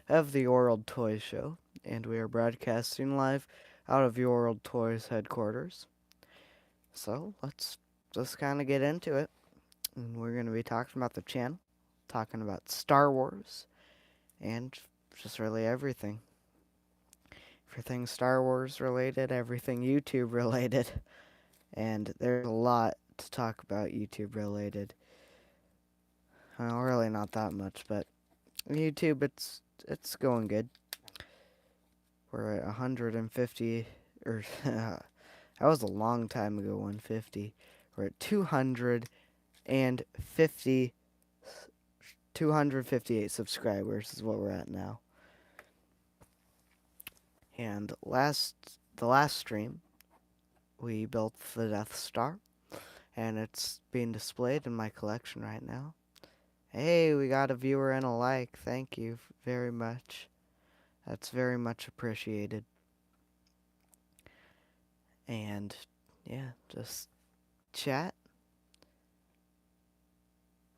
of the Your World Toys Show, and we are broadcasting live out of Your World Toys headquarters. So let's just kind of get into it. And we're going to be talking about the channel, talking about Star Wars, and just really everything. Everything Star Wars related, everything YouTube related, and there's a lot to talk about YouTube related. Well, really not that much, but YouTube, it's going good. We're at 150, or that was a long time ago, 150. We're at 258 subscribers is what we're at now. And the last stream, we built the Death Star, and it's being displayed in my collection right now. Hey, we got a viewer and a like. Thank you very much. That's very much appreciated. And yeah, just chat.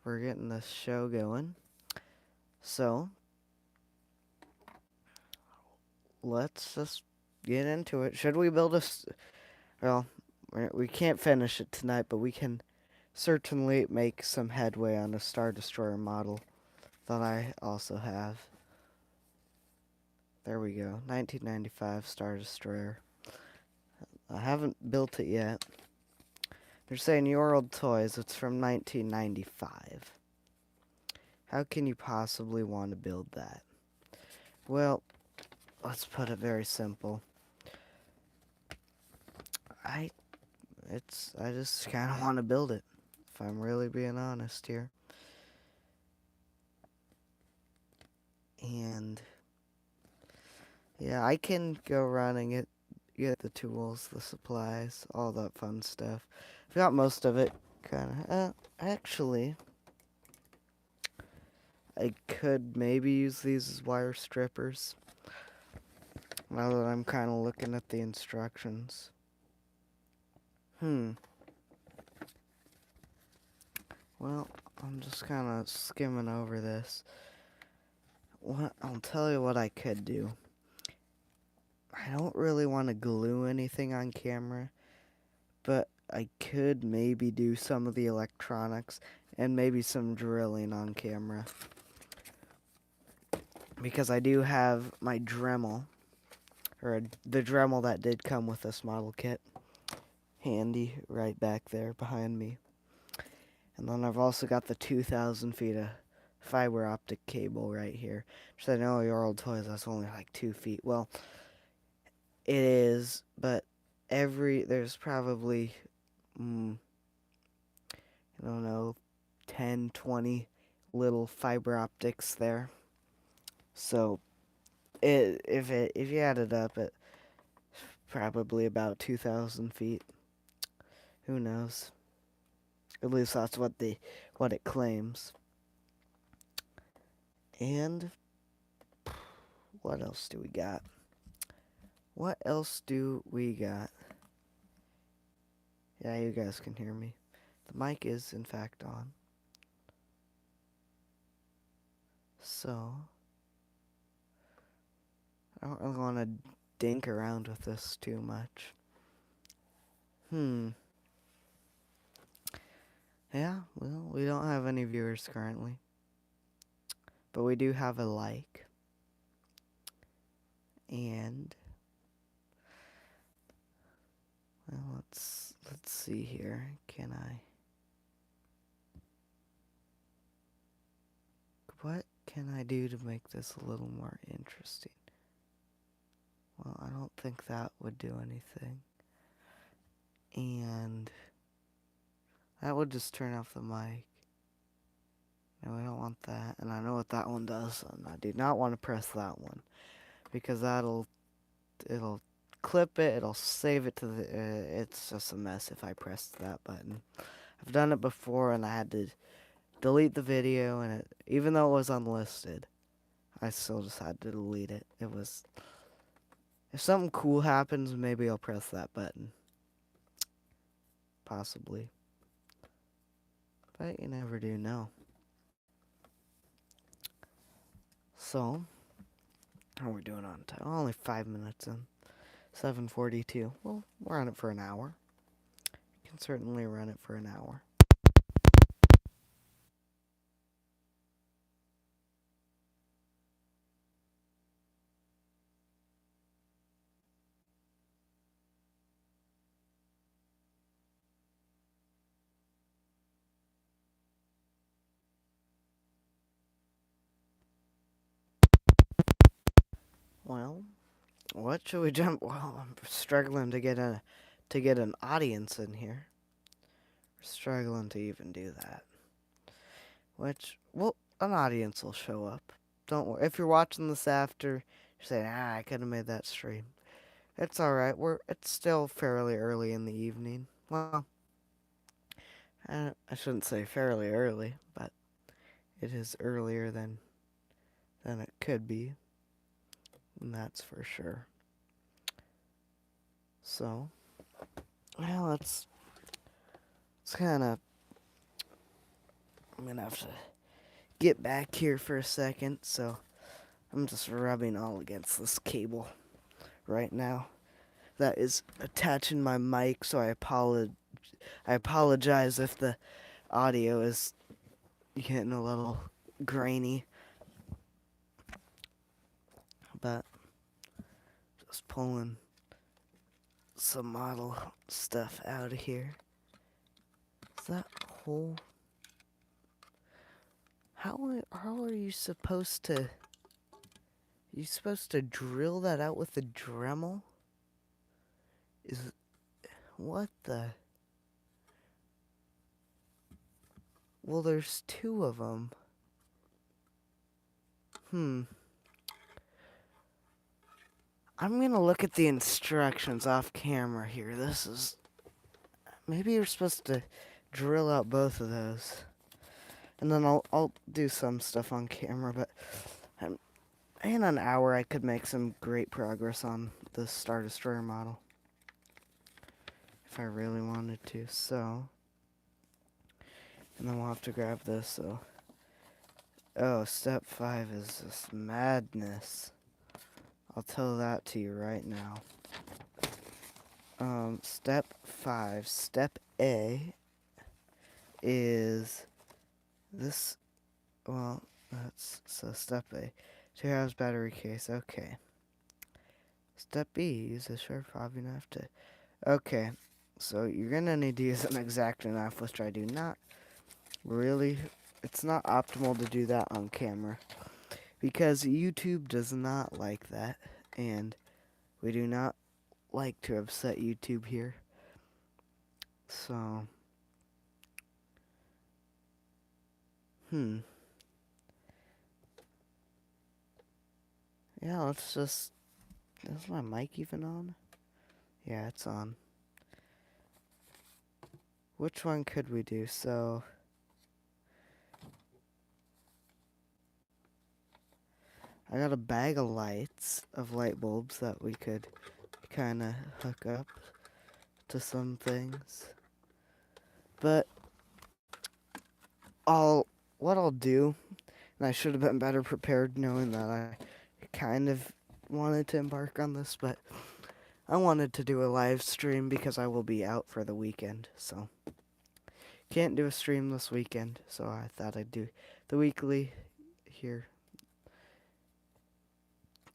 We're getting this show going. So, let's just get into it. Should we build well, we can't finish it tonight, but we can certainly make some headway on a Star Destroyer model that I also have. There we go. 1995 Star Destroyer. I haven't built it yet. They're saying Your World Toys, it's from 1995. How can you possibly want to build that? Well, let's put it very simple. I just kind of want to build it, if I'm really being honest here. And yeah, I can go around and get the tools, the supplies, all that fun stuff. I've got most of it, kind of. Actually, I could maybe use these as wire strippers. Now that I'm kind of looking at the instructions. Well, I'm just kind of skimming over this. I'll tell you what I could do. I don't really want to glue anything on camera, but I could maybe do some of the electronics and maybe some drilling on camera. Because I do have my Dremel, or the Dremel that did come with this model kit, handy right back there behind me. And then I've also got the 2,000 feet of fiber optic cable right here. Which I know Your World Toys, that's only like 2 feet. Well, it is, but there's probably, I don't know, 10, 20 little fiber optics there. So, if you add it up, it's probably about 2,000 feet. Who knows? At least that's what it claims. And what else do we got? What else do we got? Yeah, you guys can hear me. The mic is, in fact, on. So, I don't want to dink around with this too much. Yeah, well, we don't have any viewers currently. But we do have a like. And well, let's see here. What can I do to make this a little more interesting? Well, I don't think that would do anything. And that would just turn off the mic. No, we don't want that. And I know what that one does. And I do not want to press that one. Because it'll clip it, it'll save it to it's just a mess if I press that button. I've done it before and I had to delete the video, and even though it was unlisted, I still just had to delete it. If something cool happens, maybe I'll press that button. Possibly. But you never do know. So, how are we doing on time? Only 5 minutes in. 7:42. Well, we're on it for an hour. Can certainly run it for an hour. Well, what should we jump? Well, I'm struggling to get an audience in here. We're struggling to even do that. Which, well, an audience will show up. Don't worry. If you're watching this after, you're saying, I could have made that stream. It's all right. It's still fairly early in the evening. Well, I shouldn't say fairly early, but it is earlier than it could be, and that's for sure. So, well, it's kind of. I'm gonna have to get back here for a second. So, I'm just rubbing all against this cable right now. That is attaching my mic. So I apologize if the audio is getting a little grainy, but just pulling some model stuff out of here. Is that hole? How are you supposed to? You supposed to drill that out with a Dremel? What the? Well, there's two of them. I'm gonna look at the instructions off camera here. Maybe you're supposed to drill out both of those. And then I'll do some stuff on camera, but in an hour I could make some great progress on the Star Destroyer model. If I really wanted to, so. And then we'll have to grab this, so. Oh, step 5 is just madness. I'll tell that to you right now. Step 5, step A is this, well, so step A, 2 hours battery case, okay. Step B, use a sharp hobby knife to, okay, so you're gonna need to use an X-Acto knife, which I do not really, it's not optimal to do that on camera, because YouTube does not like that, and we do not like to upset YouTube here. So, yeah, let's just, is my mic even on? Yeah, it's on. Which one could we do? So, I got a bag of lights, of light bulbs that we could kind of hook up to some things. But what I'll do, and I should have been better prepared knowing that I kind of wanted to embark on this, but I wanted to do a live stream because I will be out for the weekend, so can't do a stream this weekend, so I thought I'd do the weekly here.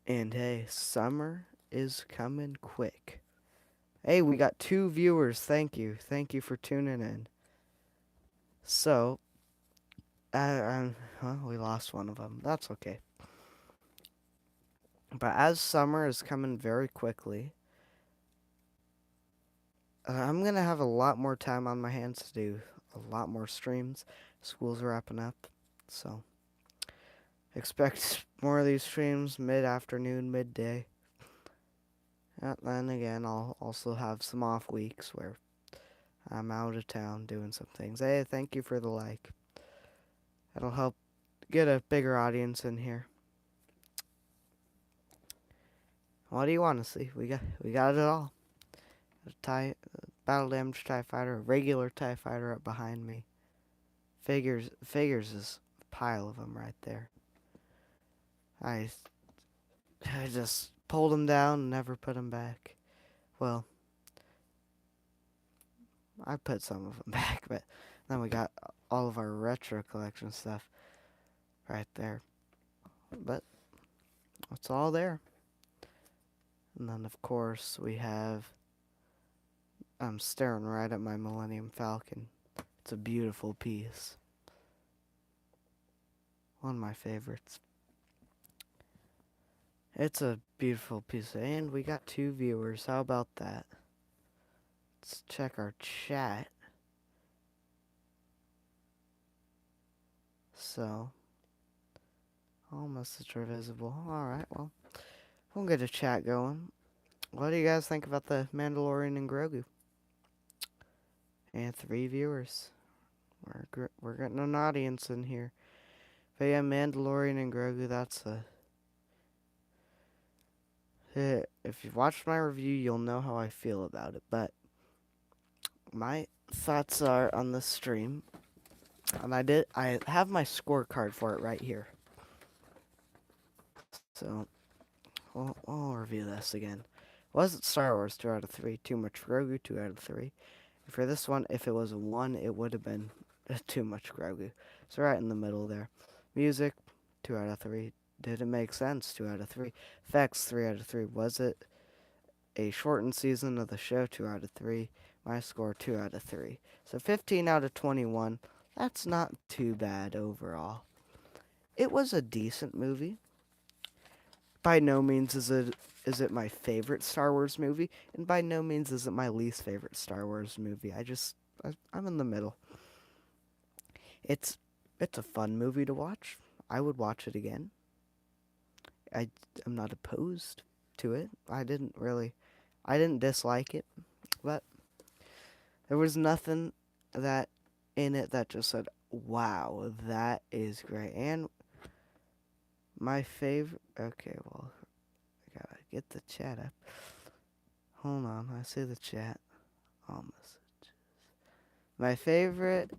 And hey, summer is coming quick. Hey, we got 2 viewers. Thank you for tuning in. So, we lost one of them. That's okay. But as summer is coming very quickly, I'm gonna have a lot more time on my hands to do a lot more streams. School's wrapping up, so expect more of these streams mid-afternoon, midday. And then again, I'll also have some off weeks where I'm out of town doing some things. Hey, thank you for the like. It'll help get a bigger audience in here. What do you want to see? We got it all. A battle damage TIE fighter, a regular TIE fighter up behind me. Figures is a pile of them right there. I I just pulled them down and never put them back. Well, I put some of them back, but then we got all of our retro collection stuff right there. But it's all there. And then, of course, we have. I'm staring right at my Millennium Falcon. It's a beautiful piece. One of my favorites. It's a beautiful piece. And we got 2 viewers. How about that? Let's check our chat. So, all messages are visible. Alright, well, we'll get a chat going. What do you guys think about the Mandalorian and Grogu? And 3 viewers. We're getting an audience in here. But yeah, Mandalorian and Grogu, that's a... If you've watched my review, you'll know how I feel about it. But my thoughts are on this stream, and I have my scorecard for it right here. So, we'll review this again. Was it Star Wars? 2 out of 3. Too much Grogu? 2 out of 3. And for this one, if it was a 1, it would have been too much Grogu. So right in the middle there. Music? 2 out of 3. Did it make sense? 2 out of 3. Effects? 3 out of 3. Was it a shortened season of the show? 2 out of 3. My score? 2 out of 3. So 15 out of 21. That's not too bad overall. It was a decent movie. By no means is it my favorite Star Wars movie, and by no means is it my least favorite Star Wars movie. I'm in the middle. It's a fun movie to watch. I would watch it again. I'm not opposed to it. I didn't dislike it, but there was nothing that in it that just said, "Wow, that is great." And my favorite. Okay, well, I gotta get the chat up. Hold on, I see the chat. All messages. My favorite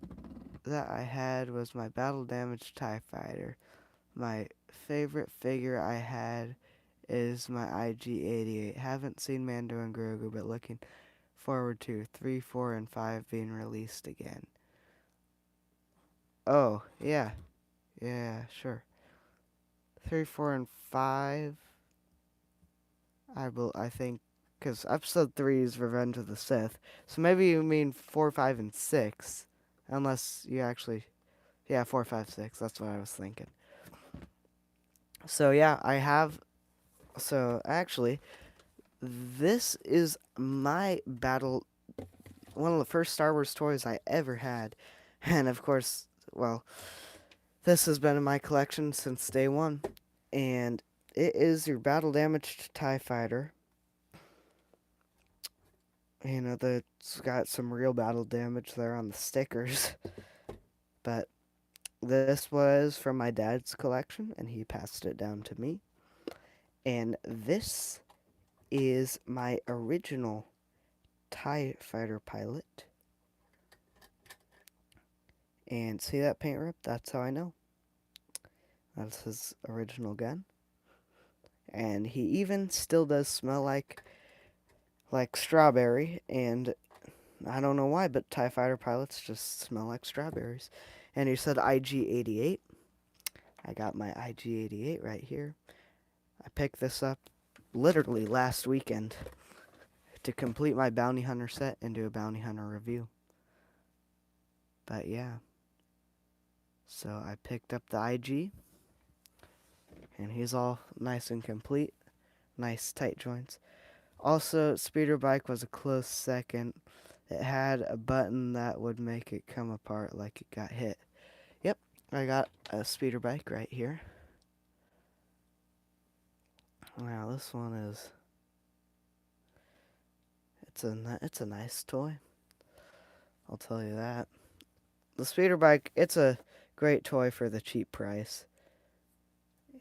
that I had was my battle damaged TIE fighter. My favorite figure I had is my IG-88. Haven't seen Mando and Grogu, but looking forward to 3, 4, and 5 being released again. Oh, yeah. Yeah, sure. 3, 4, and 5. I think, because episode 3 is Revenge of the Sith. So maybe you mean 4, 5, and 6. Unless you actually... Yeah, 4, 5, 6. That's what I was thinking. So yeah, I have... So actually, this is my battle... One of the first Star Wars toys I ever had. And of course, well, this has been in my collection since day one. And it is your battle damaged TIE fighter. You know, it's got some real battle damage there on the stickers. But this was from my dad's collection, and he passed it down to me. And this is my original TIE fighter pilot. And see that paint rip? That's how I know. That's his original gun. And he even still does smell like strawberry, and I don't know why, but TIE fighter pilots just smell like strawberries. And he said IG-88. I got my IG-88 right here. I picked this up literally last weekend to complete my bounty hunter set and do a bounty hunter review. But yeah. So I picked up the IG, and he's all nice and complete. Nice tight joints. Also, speeder bike was a close second. It had a button that would make it come apart like it got hit. Yep, I got a speeder bike right here. Wow, this one is... It's a nice toy. I'll tell you that. The speeder bike, it's a great toy for the cheap price.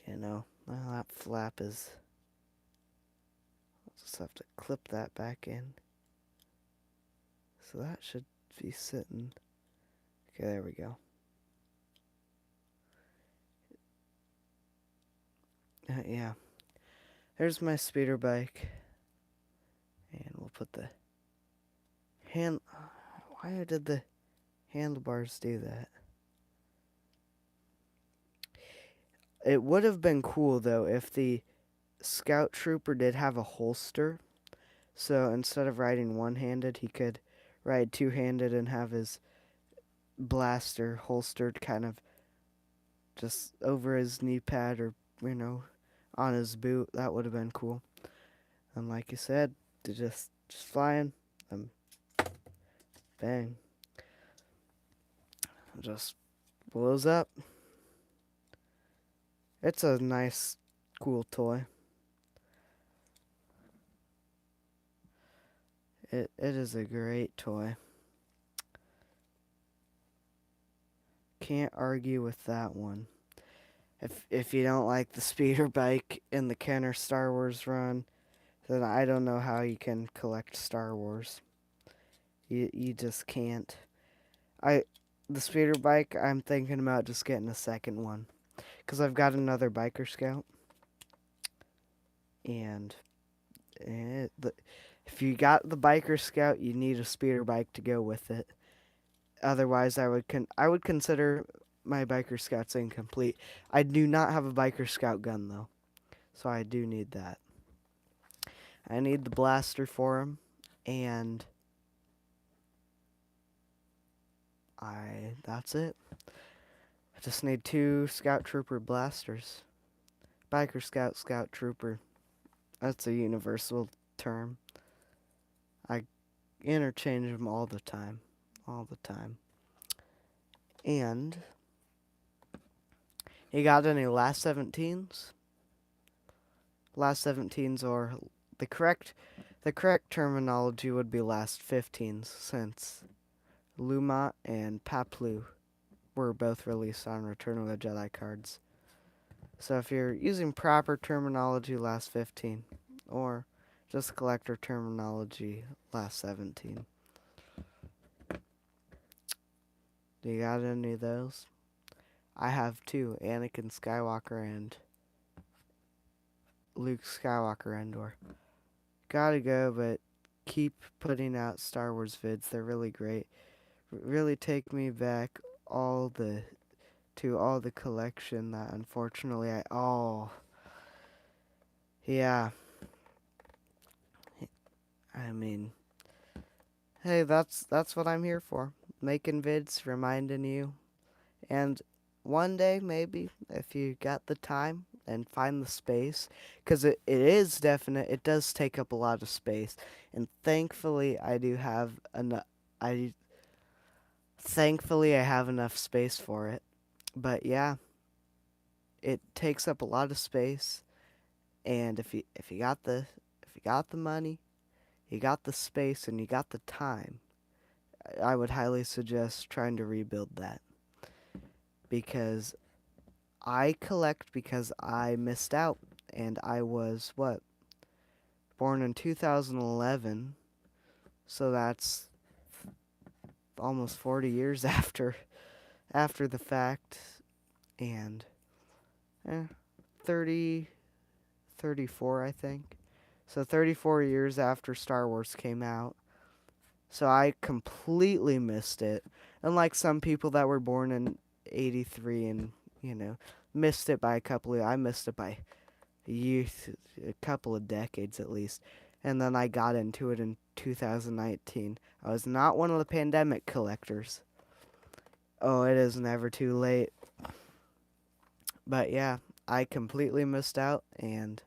You know, well, that flap is... I'll just have to clip that back in. So that should be sitting... Okay, there we go. Yeah. There's my speeder bike. And we'll put the hand... Why did the handlebars do that? It would have been cool, though, if the Scout Trooper did have a holster. So instead of riding one-handed, he could ride two-handed and have his blaster holstered kind of just over his knee pad or, on his boot. That would have been cool. And like you said, just flying, bang, just blows up. It's a nice, cool toy. It is a great toy. Can't argue with that one. If you don't like the speeder bike in the Kenner Star Wars run, then I don't know how you can collect Star Wars. You just can't. The speeder bike, I'm thinking about just getting a second one, because I've got another Biker Scout, and if you got the Biker Scout, you need a speeder bike to go with it. Otherwise, I would consider my Biker Scouts incomplete. I do not have a Biker Scout gun though, so I do need that. I need the blaster for him, and that's it. I just need 2 Scout Trooper blasters. Biker Scout, Scout Trooper. That's a universal term. I interchange them all the time. All the time. And you got any last 17s? Last 17s, or the correct terminology would be last 15s, since Lumat and Paplu were both released on Return of the Jedi cards. So if you're using proper terminology, last 15, or just collector terminology, last 17. Do you got any of those? I have 2, Anakin Skywalker and Luke Skywalker Endor. Gotta go, but keep putting out Star Wars vids. They're really great. Really take me back to all the collection that unfortunately yeah. I mean, hey, that's what I'm here for. Making vids, reminding you. And one day, maybe, if you got the time and find the space, because it is definite, it does take up a lot of space. And thankfully, I have enough space for it. But yeah, it takes up a lot of space. And if you got the money, you got the space, and you got the time, I would highly suggest trying to rebuild that. Because I collect because I missed out, and I was born in 2011, so that's almost 40 years after the fact, and 34, I think. So 34 years after Star Wars came out. So I completely missed it. Unlike some people that were born in 83 and, missed it by I missed it by a couple of decades at least. And then I got into it in 2019. I was not one of the pandemic collectors. Oh, it is never too late. But yeah, I completely missed out, and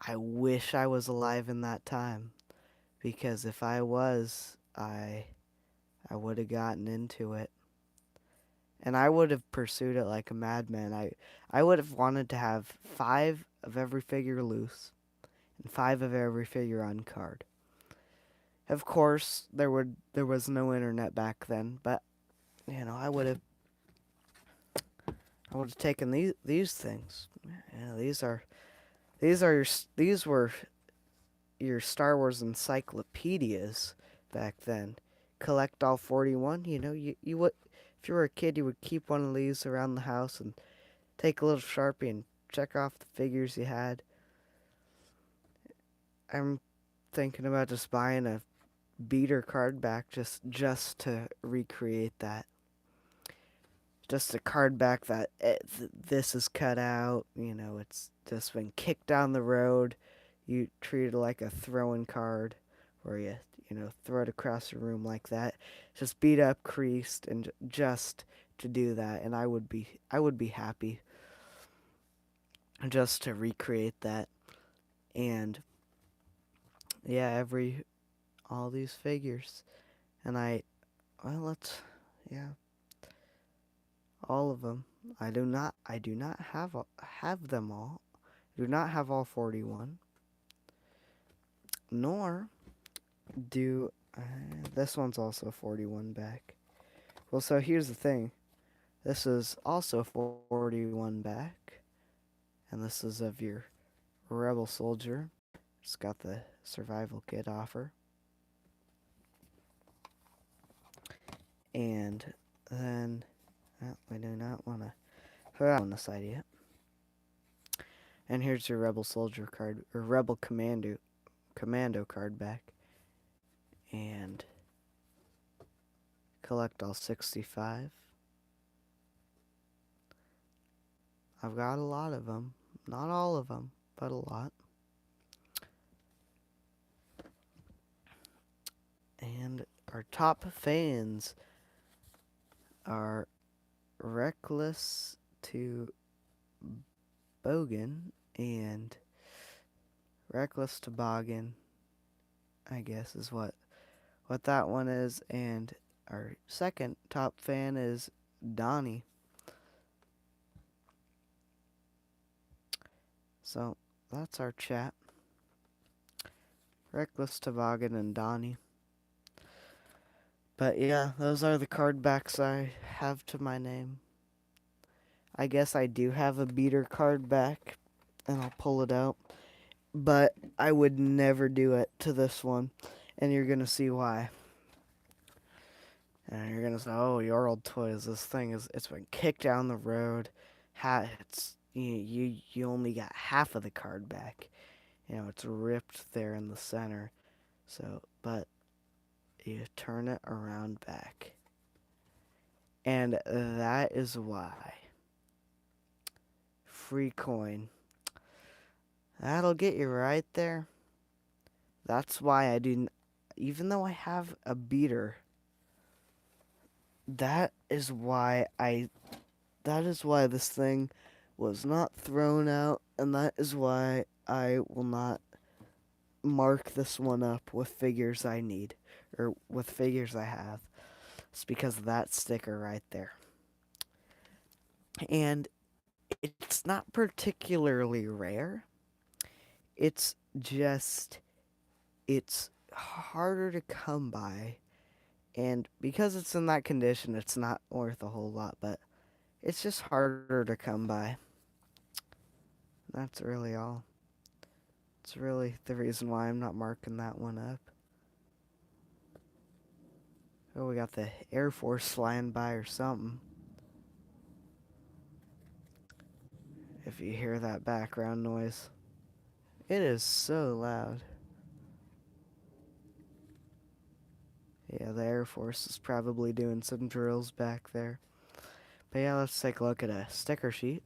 I wish I was alive in that time. Because if I was, I would have gotten into it. And I would have pursued it like a madman. I would have wanted to have 5 of every figure loose and 5 of every figure on card. Of course, there was no internet back then, but I would have taken these things. These were your Star Wars encyclopedias back then. Collect all 41. You would, if you were a kid, you would keep one of these around the house and take a little Sharpie and check off the figures you had. I'm thinking about just buying a beater card back just to recreate that. Just a card back that this is cut out. You know, it's just been kicked down the road. You treat it like a throwing card, where you know throw it across the room like that. Just beat up, creased, and just to do that, and I would be happy just to recreate that. And yeah, all these figures, and let's yeah, all of them. I do not have them all. I do not have all 41. Nor do this one's also 41 back. Well, so here's the thing. This is also 41 back, and this is of your Rebel Soldier. It's got the survival kit offer. And then I do not want to put that on the side yet. And here's your Rebel Soldier card, or Rebel Commando card back. And collect all 65. I've got a lot of them. Not all of them, but a lot. And our top fans are Reckless to Bogan and Reckless Toboggan, I guess is what that one is. And our second top fan is Donnie. So that's our chat. Reckless Toboggan and Donnie. But yeah, those are the card backs I have to my name. I guess I do have a beater card back, and I'll pull it out. But I would never do it to this one, and you're going to see why. And you're going to say, oh, Your Old Toys, it's been kicked down the road. You only got half of the card back. You know, it's ripped there in the center. So, but you turn it around back. And that is why. Free coin. That'll get you right there. That's why I do, even though I have a beater, that is why this thing was not thrown out, and that is why I will not mark this one up with figures I need, or with figures I have. It's because of that sticker right there. And it's not particularly rare. It's harder to come by. And because it's in that condition, it's not worth a whole lot, but it's just harder to come by. That's really all. It's really the reason why I'm not marking that one up. Oh, we got the Air Force flying by or something. If you hear that background noise. It is so loud. Yeah, the Air Force is probably doing some drills back there. But yeah, let's take a look at a sticker sheet.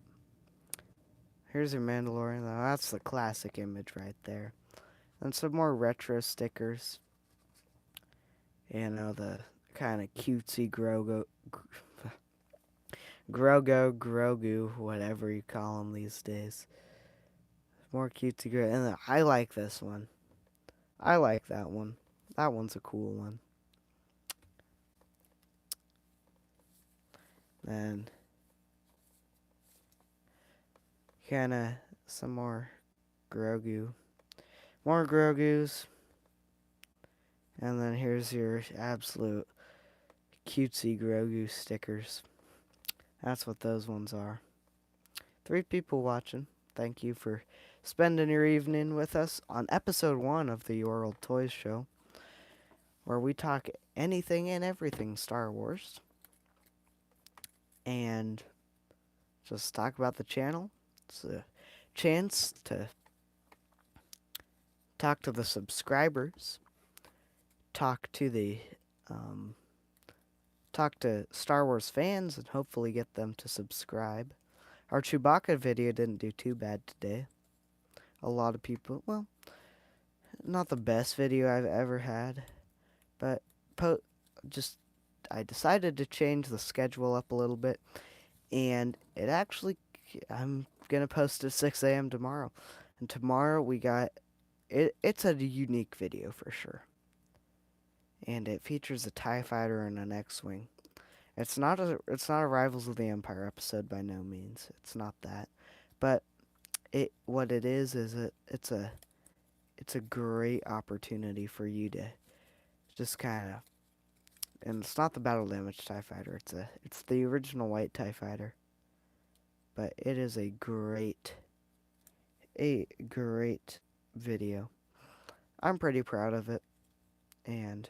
Here's your Mandalorian. Now, that's the classic image right there. And some more retro stickers. You know, the kind of cutesy Grogu, whatever you call them these days. More cutesy Grogu. And I like this one. I like that one. That one's a cool one. Then kind of some more Grogu. More Grogus. And then here's your absolute cutesy Grogu stickers. That's what those ones are. 3 people watching. Thank you for spending your evening with us on episode 1 of the Your Old Toys show, where we talk anything and everything Star Wars. And just talk about the channel, It's a chance to talk to the subscribers, talk to the um, talk to Star Wars fans, and hopefully get them to subscribe. Our Chewbacca video didn't do too bad today. A lot of people, well, not the best video I've ever had, but just I decided to change the schedule up a little bit, and it actually I'm gonna post at 6 a.m. tomorrow, and tomorrow we got it. It's a unique video for sure, and it features a TIE fighter and an X-wing. It's not a Rivals of the Empire episode by no means. It's not that, but what it is it's a great opportunity for you to just kind of, and it's not the battle damage TIE fighter. It's the original white TIE fighter, but it is a great video. I'm pretty proud of it, and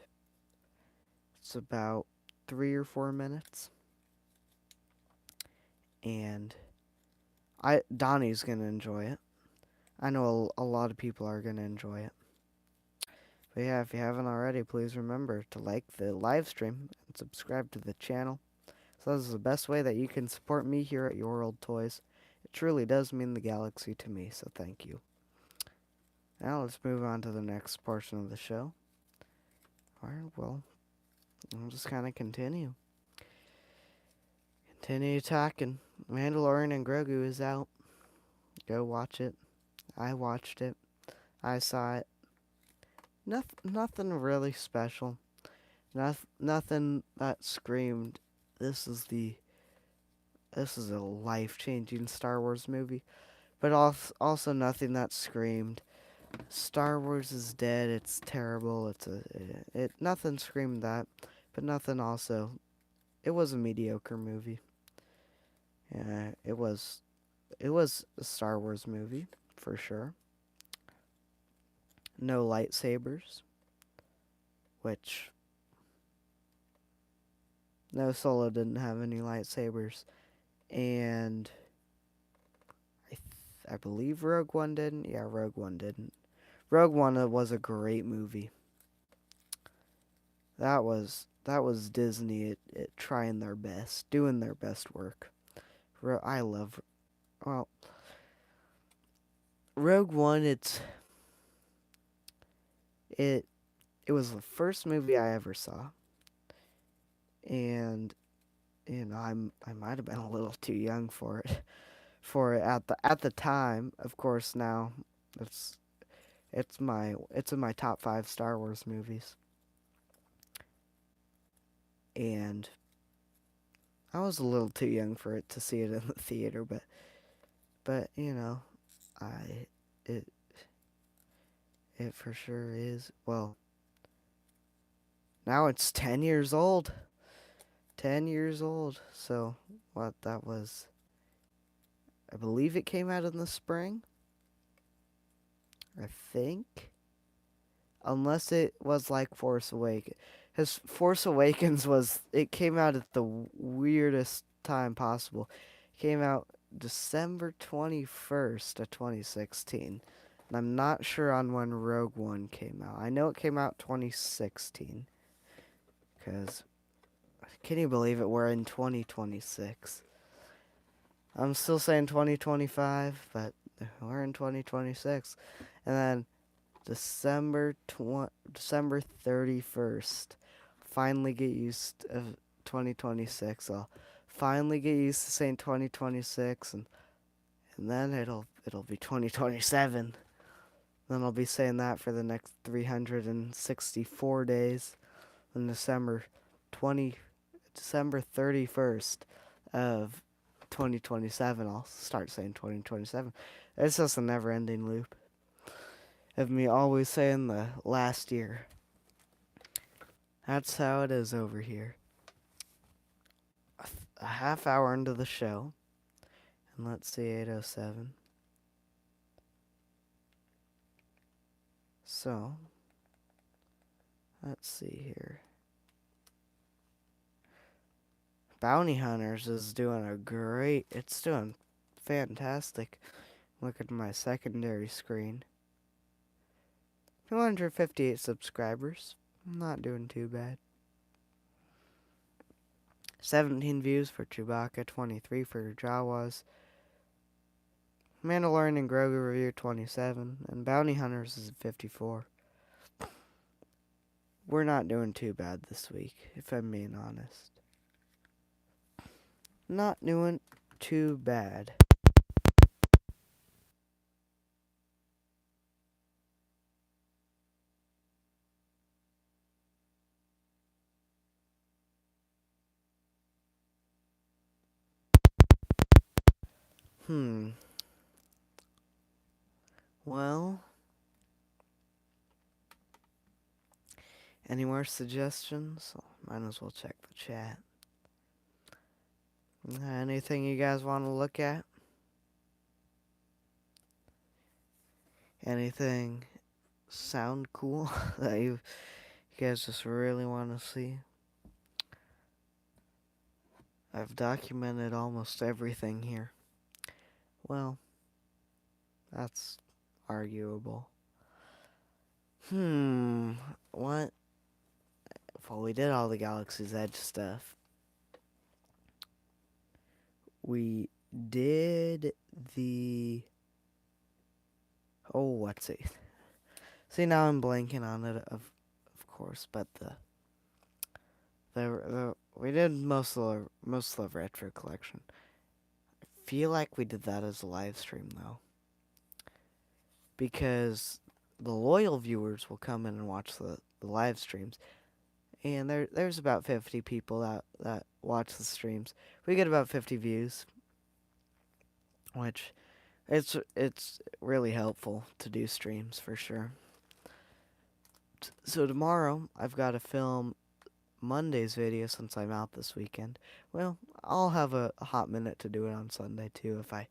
it's about 3 or 4 minutes, and Donnie's gonna enjoy it. I know a lot of people are gonna enjoy it. But yeah, if you haven't already, please remember to like the live stream and subscribe to the channel. So this is the best way that you can support me here at Your Old Toys. It truly does mean the galaxy to me, so thank you. Now let's move on to the next portion of the show. Alright, well, I'll just kind of continue. Continue talking. Mandalorian and Grogu is out. Go watch it. I watched it. I saw it. Nothing really special. Nothing that screamed, this is a life-changing Star Wars movie. But also nothing that screamed, Star Wars is dead, it's terrible, nothing screamed that. But nothing also, it was a mediocre movie. Yeah, it was a Star Wars movie, for sure. No lightsabers, which no, Solo didn't have any lightsabers, and I believe Rogue One didn't. Yeah, Rogue One didn't. Rogue One was a great movie. That was Disney at trying their best, doing their best work. I love, well, Rogue One. It was the first movie I ever saw, and I might have been a little too young for it. At the time. Of course, now it's in my top 5 Star Wars movies, and I was a little too young for it to see it in the theater, but I it it for sure is. Well, now it's 10 years old. 10 years old. So what that was, I believe it came out in the spring. I think. Unless it was like Force Awakens. Because Force Awakens it came out at the weirdest time possible. It came out December 21st of 2016. And I'm not sure on when Rogue One came out. I know it came out 2016. Because, can you believe it? We're in 2026. I'm still saying 2025, but we're in 2026. And then December 31st. Finally get used to 2026. I'll finally get used to saying 2026, and then it'll be 2027. Then I'll be saying that for the next 364 days. Then December 31st of 2027, I'll start saying 2027. It's just a never-ending loop of me always saying the last year. That's how it is over here. A half hour into the show, and let's see, 8:07. So, let's see here. Bounty Hunters is doing it's doing fantastic. Look at my secondary screen. 258 subscribers. I'm not doing too bad. 17 views for Chewbacca, 23 for Jawas. Mandalorian and Grogu review 27, and Bounty Hunters is 54. We're not doing too bad this week, if I'm being honest. Not doing too bad. Well, any more suggestions? Might as well check the chat. Anything you guys want to look at? Anything sound cool that you guys just really want to see? I've documented almost everything here. Well, that's arguable. What? Well, we did all the Galaxy's Edge stuff. We did the... Oh, what's it? See, now I'm blanking on it, of course, but we did most of the retro collection. I feel like we did that as a live stream, though. Because the loyal viewers will come in and watch the live streams. And there's about 50 people that watch the streams. We get about 50 views, which it's really helpful to do streams for sure. So tomorrow I've got to film Monday's video since I'm out this weekend. Well, I'll have a hot minute to do it on Sunday too if I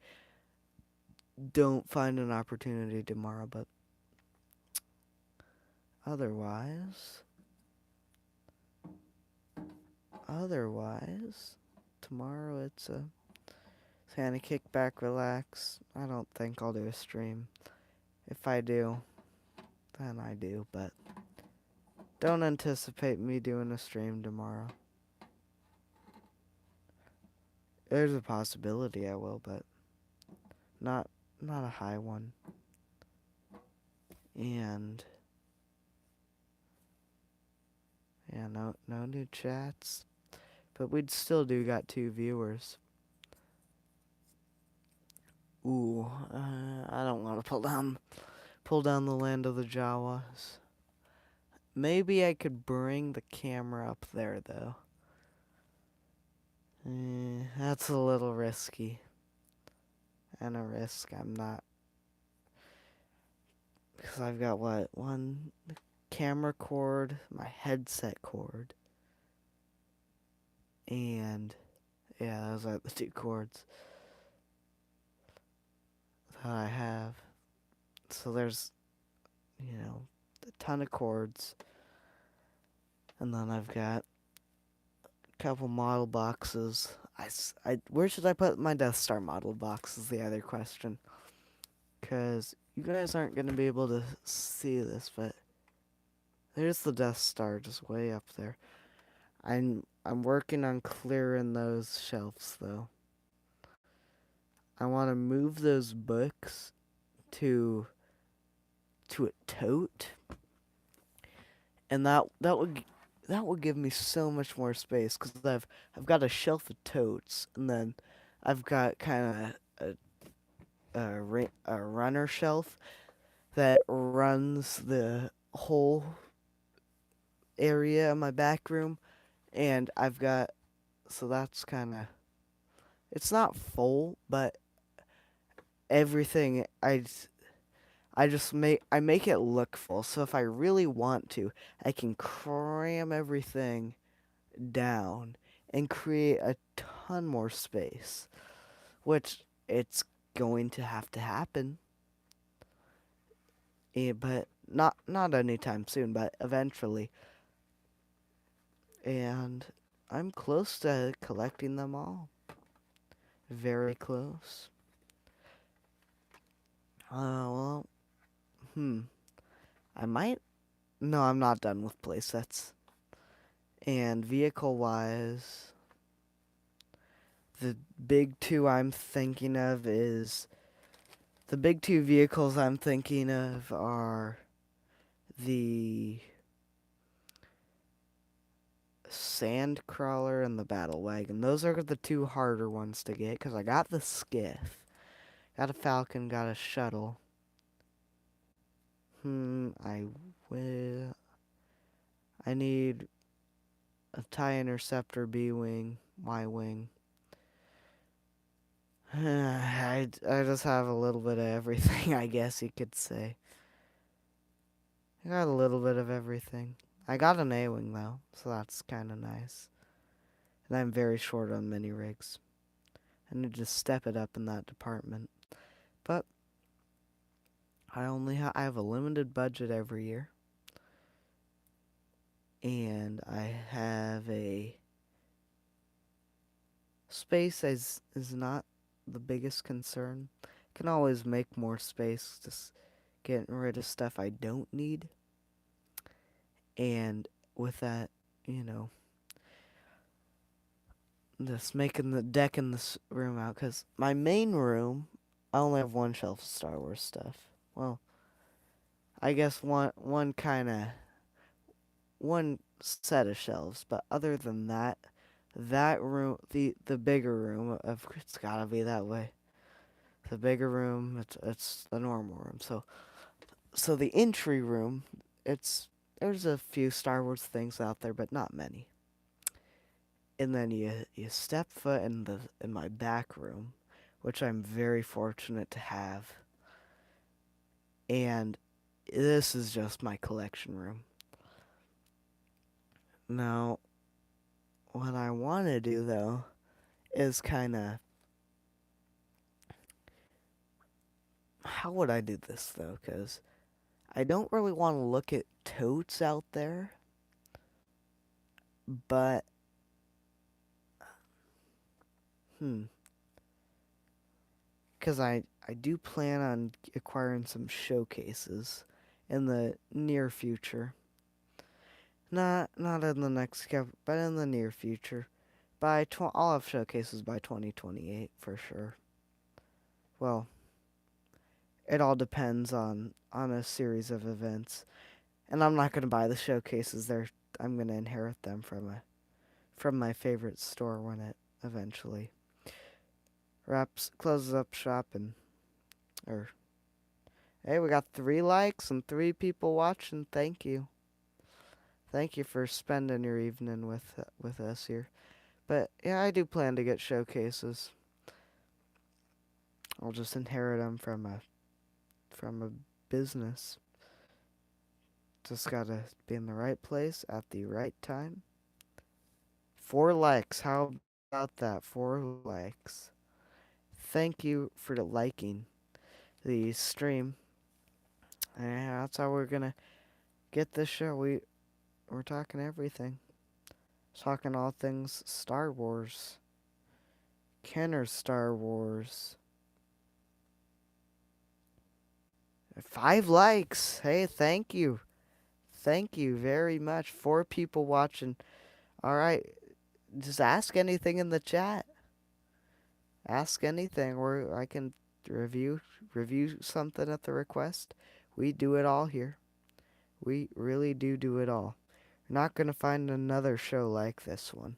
don't find an opportunity tomorrow, but otherwise, tomorrow it's a kind of kick back, relax. I don't think I'll do a stream. If I do, then I do, but don't anticipate me doing a stream tomorrow. There's a possibility I will, but not a high one. And yeah, no new chats. But we'd still got 2 viewers. Ooh, I don't want to pull down the land of the Jawas. Maybe I could bring the camera up there, though. That's a little risky. And a risk I'm not. Because I've got, one camera cord, my headset cord. And, yeah, those are the 2 cords that I have. So there's, a ton of cords. And then I've got a couple model boxes. Where should I put my Death Star model box is the other question. Because you guys aren't going to be able to see this, but there's the Death Star just way up there. I'm working on clearing those shelves, though. I want to move those books to a tote. And that would give me so much more space, because I've got a shelf of totes, and then I've got kind of a runner shelf that runs the whole area of my back room, and so that's kind of, it's not full, but everything I make it look full. So if I really want to, I can cram everything down and create a ton more space, which it's going to have to happen. But not anytime soon, but eventually. And I'm close to collecting them all. Very close. Well, I might. No, I'm not done with playsets. And vehicle-wise, the big two I'm thinking of is the big two vehicles I'm thinking of are the Sandcrawler and the Battle Wagon. Those are the two harder ones to get because I got the Skiff, got a Falcon, got a Shuttle. I will. I need a TIE Interceptor, B-Wing, Y-Wing. I just have a little bit of everything, I guess you could say. I got a little bit of everything. I got an A-Wing, though, so that's kind of nice. And I'm very short on mini rigs. I need to step it up in that department. But I have a limited budget every year. And I have a space is not the biggest concern. Can always make more space, just getting rid of stuff I don't need. And with that, just making the deck in this room out, because my main room, I only have one shelf of Star Wars stuff. Well, I guess one set of shelves, but other than that, that room, the bigger room, it's gotta be that way. The bigger room, it's the normal room. So the entry room, there's a few Star Wars things out there, but not many. And then you step foot in my back room, which I'm very fortunate to have. And this is just my collection room. Now, what I want to do though is kind of, how would I do this though? Because I don't really want to look at totes out there, but because I do plan on acquiring some showcases in the near future. Not in the next couple, but in the near future. I'll have showcases by 2028 for sure. Well, it all depends on a series of events, and I'm not gonna buy the showcases. I'm gonna inherit them from my favorite store when it eventually closes up shop hey, we got 3 likes and 3 people watching. Thank you. Thank you for spending your evening with us here. But yeah, I do plan to get showcases. I'll just inherit them from a business. Just gotta be in the right place at the right time. 4 likes. How about that? 4 likes. Thank you for liking the stream. And that's how we're gonna get this show. We're talking everything. Talking all things Star Wars. Kenner's Star Wars. 5 likes. Hey, thank you. Thank you very much. 4 people watching. All right. Just ask anything in the chat. Ask anything, or I can review something at the request. We do it all here. We really do it all. You're not going to find another show like this one.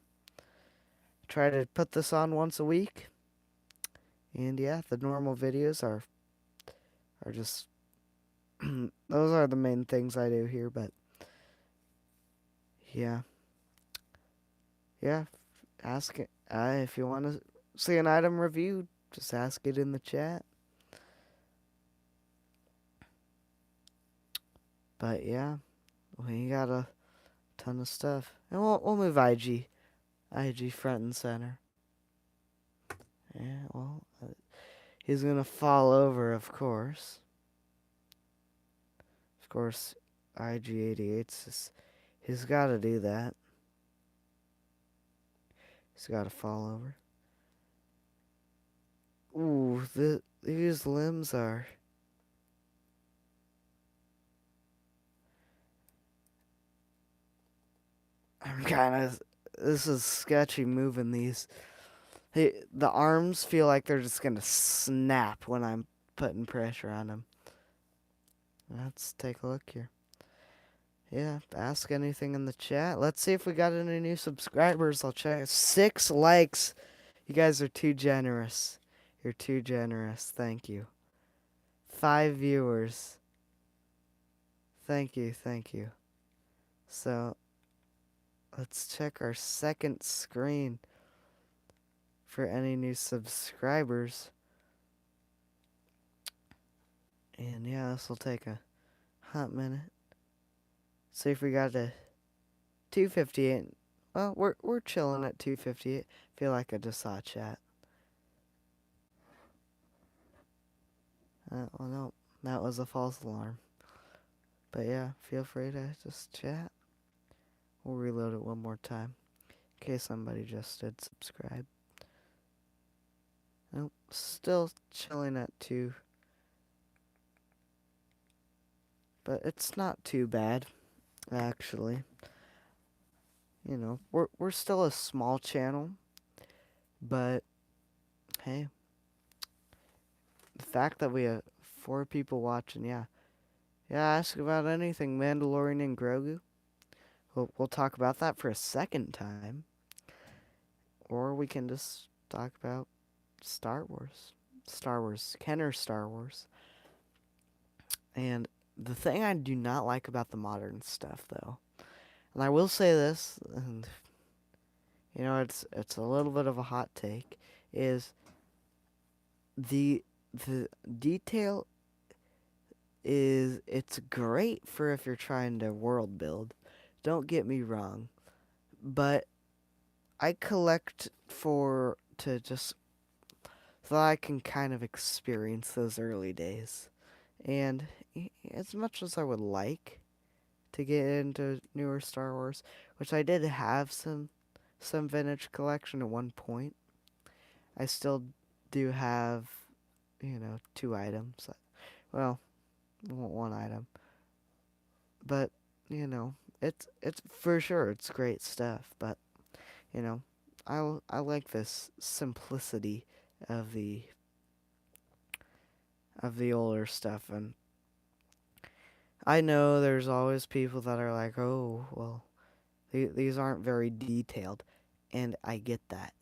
Try to put this on once a week. And yeah, the normal videos are just those are the main things I do here, but yeah. Yeah, ask it. If you want to see an item reviewed, just ask it in the chat. But yeah, we got a ton of stuff. And we'll move IG front and center. Yeah, well, he's gonna fall over, of course. Of course, IG88's he's got to do that. He's got to fall over. Ooh, these limbs are I'm kind of. This is sketchy moving these. The arms feel like they're just gonna snap when I'm putting pressure on them. Let's take a look here. Yeah, ask anything in the chat. Let's see if we got any new subscribers. I'll check. 6 likes. You guys are too generous. You're too generous. Thank you. 5 viewers. Thank you, thank you. So, let's check our second screen for any new subscribers. And yeah, this will take a hot minute. See if we got a 258. Well, we're chilling at 258. Feel like I just saw a chat. Well, no, that was a false alarm. But yeah, feel free to just chat. We'll reload it one more time in case somebody just did subscribe. Nope, still chilling at 2. But it's not too bad, actually. You know, we're still a small channel, but hey, the fact that we have 4 people watching, yeah. Yeah, ask about anything, Mandalorian and Grogu. We'll talk about that for a second time. Or we can just talk about Star Wars. Star Wars. Kenner Star Wars. And the thing I do not like about the modern stuff, though, and I will say this, and you know, it's a little bit of a hot take, is the detail it's great for if you're trying to world build. Don't get me wrong, but I collect to just so I can kind of experience those early days. And as much as I would like to get into newer Star Wars, which I did have some vintage collection at one point, I still do have, 2 items. Well, 1 item. But, it's for sure it's great stuff, but I like this simplicity of the older stuff, and I know there's always people that are like, "Oh, well, these aren't very detailed." And I get that.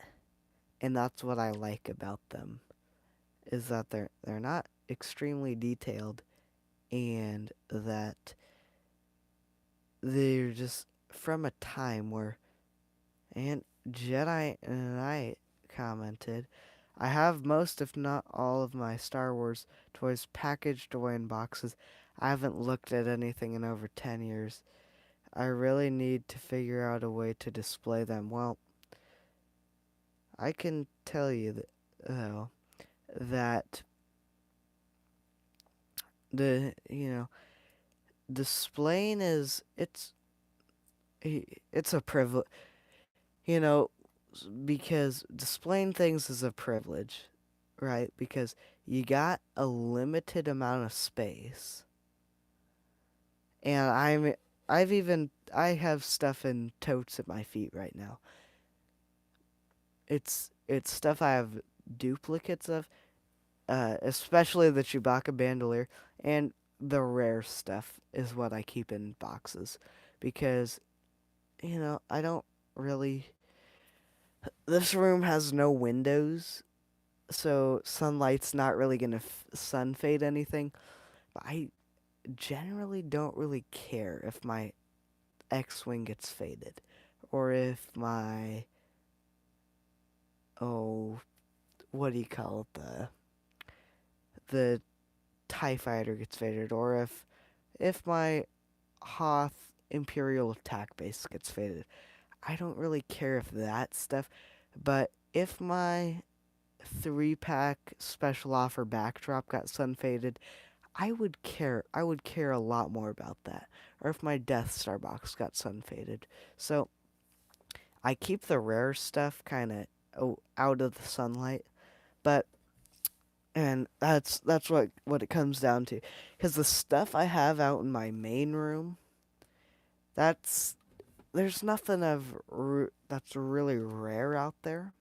And that's what I like about them is that they're not extremely detailed and that they're just from a time where and Jedi and I commented, I have most, if not all, of my Star Wars toys packaged away in boxes. I haven't looked at anything in over 10 years. I really need to figure out a way to display them. Well, I can tell you that displaying it's a privilege, you know, because displaying things is a privilege, right? Because you got a limited amount of space. And I have stuff in totes at my feet right now. It's stuff I have duplicates of, especially the Chewbacca bandolier, and the rare stuff is what I keep in boxes because I don't really. This room has no windows, so sunlight's not really gonna sun fade anything. But I generally don't really care if my X-wing gets faded, or if my what do you call it, the TIE fighter gets faded, or if my Hoth Imperial attack base gets faded. I don't really care if that stuff, but if my 3-pack special offer backdrop got sun faded, I would care. I would care a lot more about that. Or if my Death Star box got sun faded. So I keep the rare stuff kind of out of the sunlight, but and that's what it comes down to. Because the stuff I have out in my main room, that's there's nothing that's really rare out there.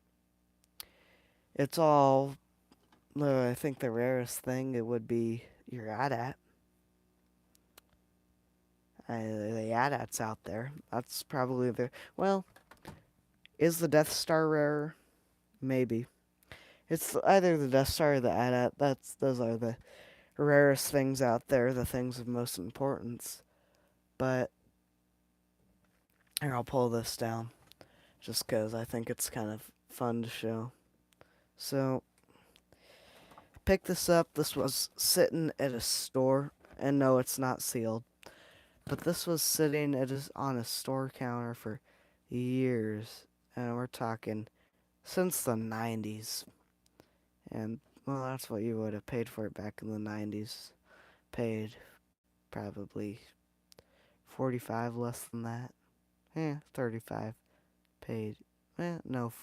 It's all, I think the rarest thing it would be your AT-AT. The AT-AT's out there. That's probably well, is the Death Star rare? Maybe. It's either the Death Star or the AT-AT. Those are the rarest things out there, the things of most importance. But here, I'll pull this down just because I think it's kind of fun to show. So, pick this up. This was sitting at a store, and no, it's not sealed. But this was sitting on a store counter for years, and we're talking since the 90s. And, well, that's what you would have paid for it back in the 90s. Paid probably 45 less than that. 35. Paid, no,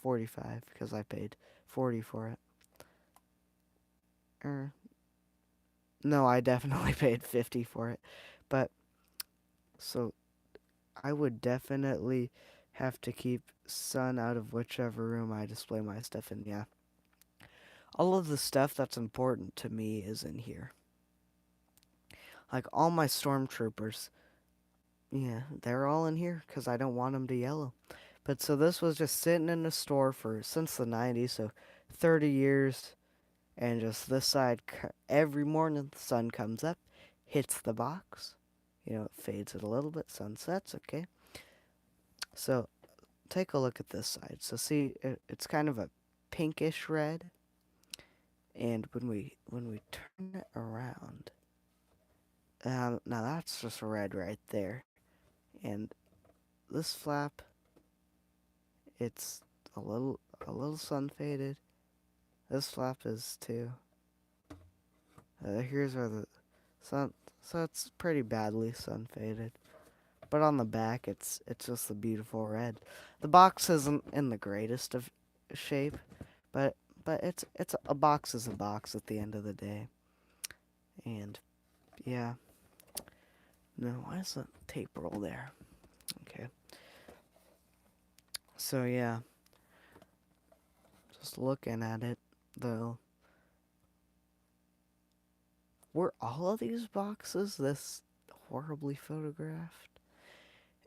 45 because I paid 40 for it. No, I definitely paid 50 for it. But, so, I would definitely have to keep sun out of whichever room I display my stuff in, yeah. All of the stuff that's important to me is in here. Like all my stormtroopers, yeah, they're all in here because I don't want them to yellow. But so this was just sitting in the store since the 90s, so 30 years. And just this side, every morning the sun comes up, hits the box. It fades it a little bit, sun sets, okay? So take a look at this side. So see, it's kind of a pinkish red. And when we turn it around, now that's just red right there. And this flap, it's a little sun faded. This flap is too. Here's where the sun, so it's pretty badly sun faded. But on the back, it's just a beautiful red. The box isn't in the greatest of shape, but it's a box is a box at the end of the day. And yeah, no, why is the tape roll there? Okay. So yeah, just looking at it though, were all of these boxes this horribly photographed?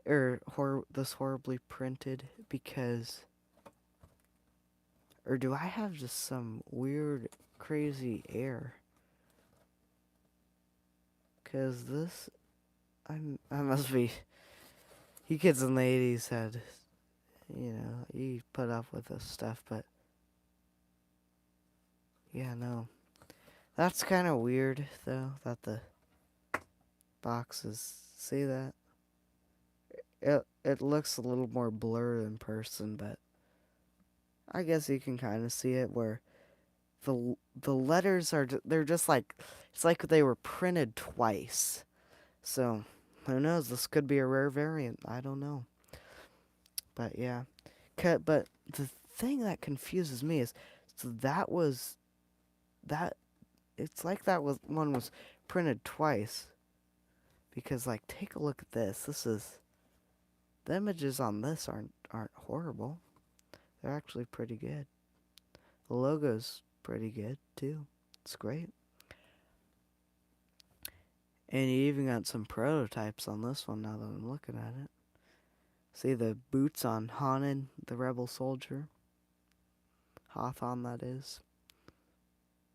This horribly printed because, or do I have just some weird, crazy error? Cause this, I must be. You kids in the 80s had, you put up with this stuff, but yeah, no, that's kind of weird though. That the boxes, see that? It looks a little more blurred in person, but I guess you can kind of see it where the letters they're just like, it's like they were printed twice. So who knows? This could be a rare variant. I don't know. But yeah, but the thing that confuses me is, so that was that. It's like one was printed twice, because like take a look at this. The images on this aren't horrible. They're actually pretty good. The logo's pretty good too. It's great. And you even got some prototypes on this one now that I'm looking at it. See the boots on Hanan, the rebel soldier. Hawthorne, that is.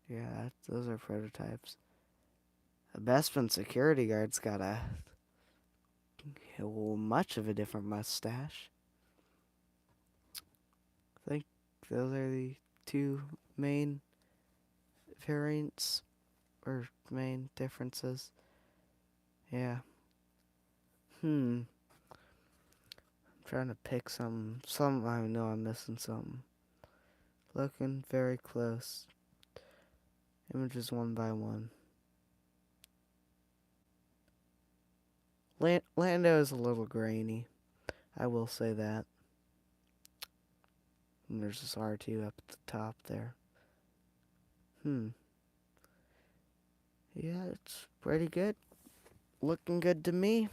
Yeah, those are prototypes. The Bespin security guard's got much of a different mustache. I think those are the two main variants or main differences. Yeah. I'm trying to pick some. I know I'm missing something. Looking very close. Images one by one. Lando is a little grainy. I will say that. And there's this R2 up at the top there. Yeah, it's pretty good. Looking good to me.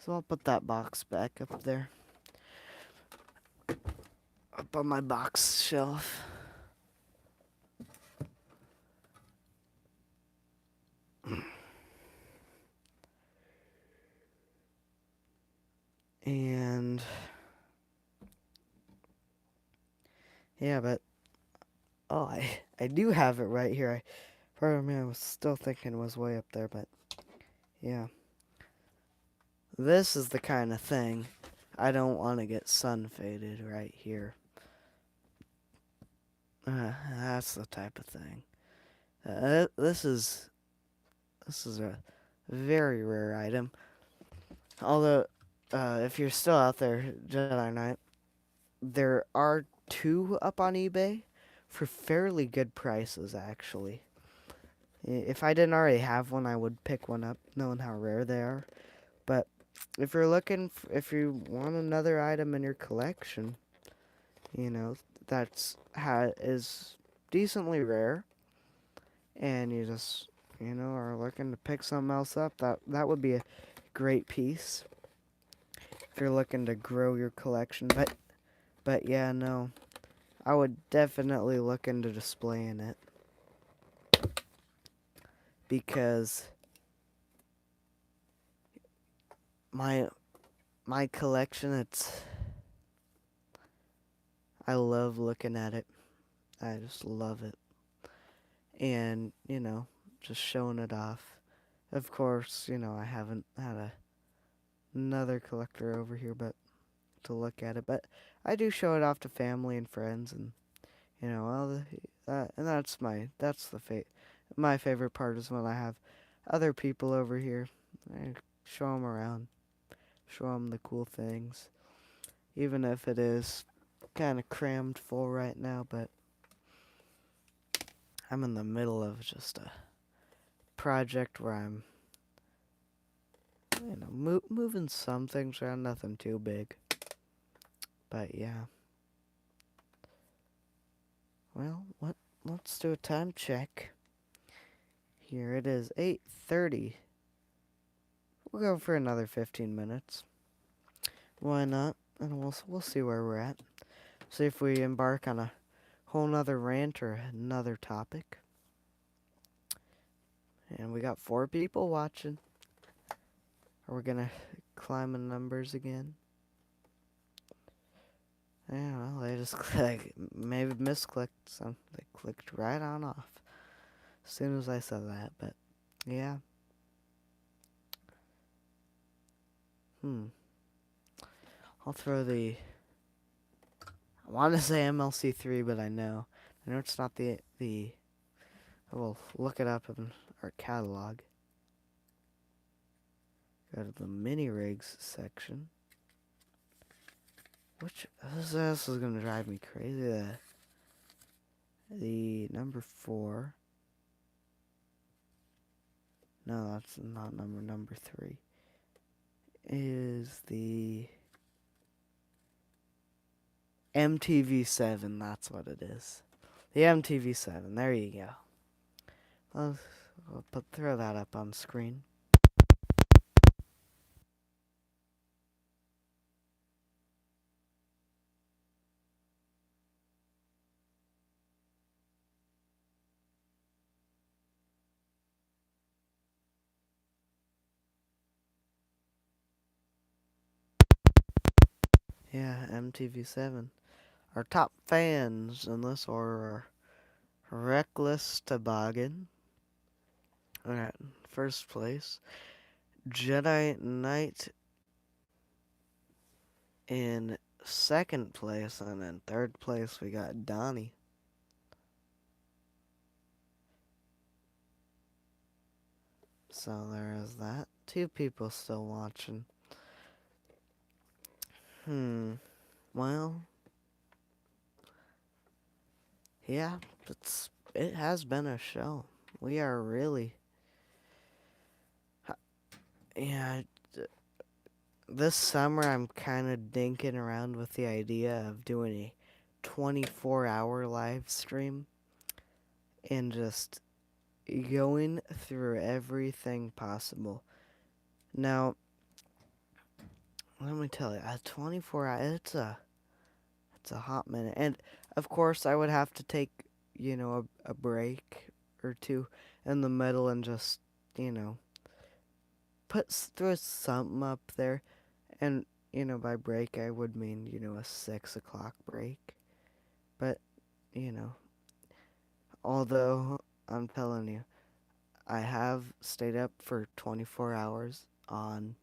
So I'll put that box back up there. Up on my box shelf. And yeah, but I do have it right here. Part of me I was still thinking was way up there, but yeah. This is the kind of thing I don't want to get sun faded right here. That's the type of thing. This is a very rare item. Although, if you're still out there, Jedi Knight, there are two up on eBay for fairly good prices, actually. If I didn't already have one, I would pick one up, knowing how rare they are. But if you're looking, if you want another item in your collection, you know, is decently rare, and you just, are looking to pick something else up, that would be a great piece if you're looking to grow your collection. But yeah, no, I would definitely look into displaying it because my collection, I love looking at it. I just love it. And, just showing it off. Of course, I haven't had another collector over here but to look at it, but I do show it off to family and friends, and and that's my favorite part is when I have other people over here. I show them around, show them the cool things, even if it is kind of crammed full right now, but I'm in the middle of just a project where I'm moving some things around, nothing too big. But yeah. Well, let's do a time check. Here it is, 8:30. We'll go for another 15 minutes. Why not? And we'll see where we're at. See if we embark on a whole nother rant or another topic. And we got 4 people watching. Are we gonna climb the numbers again? Yeah, well, they just maybe misclicked some. They clicked right on off as soon as I said that, but yeah. I'll throw I want to say MLC3, but I know it's not the. I will look it up in our catalog. Go to the mini rigs section. Which this is gonna drive me crazy. The number 4. No, that's not number 3. Is the MTV7? That's what it is. The MTV7. There you go. I'll throw that up on screen. Yeah, MTV7. Our top fans in this order are Reckless Toboggan. Alright, first place. Jedi Knight in second place. And in third place, we got Donnie. So there is that. 2 people still watching. Well, yeah, it has been a show. We are really, yeah. This summer, I'm kind of dinking around with the idea of doing a 24-hour live stream and just going through everything possible. Now, let me tell you, at 24 hours, it's a hot minute. And of course, I would have to take, a break or two in the middle and just, you know, throw something up there. And, by break, I would mean, a 6 o'clock break. But, you know, although I'm telling you, I have stayed up for 24 hours on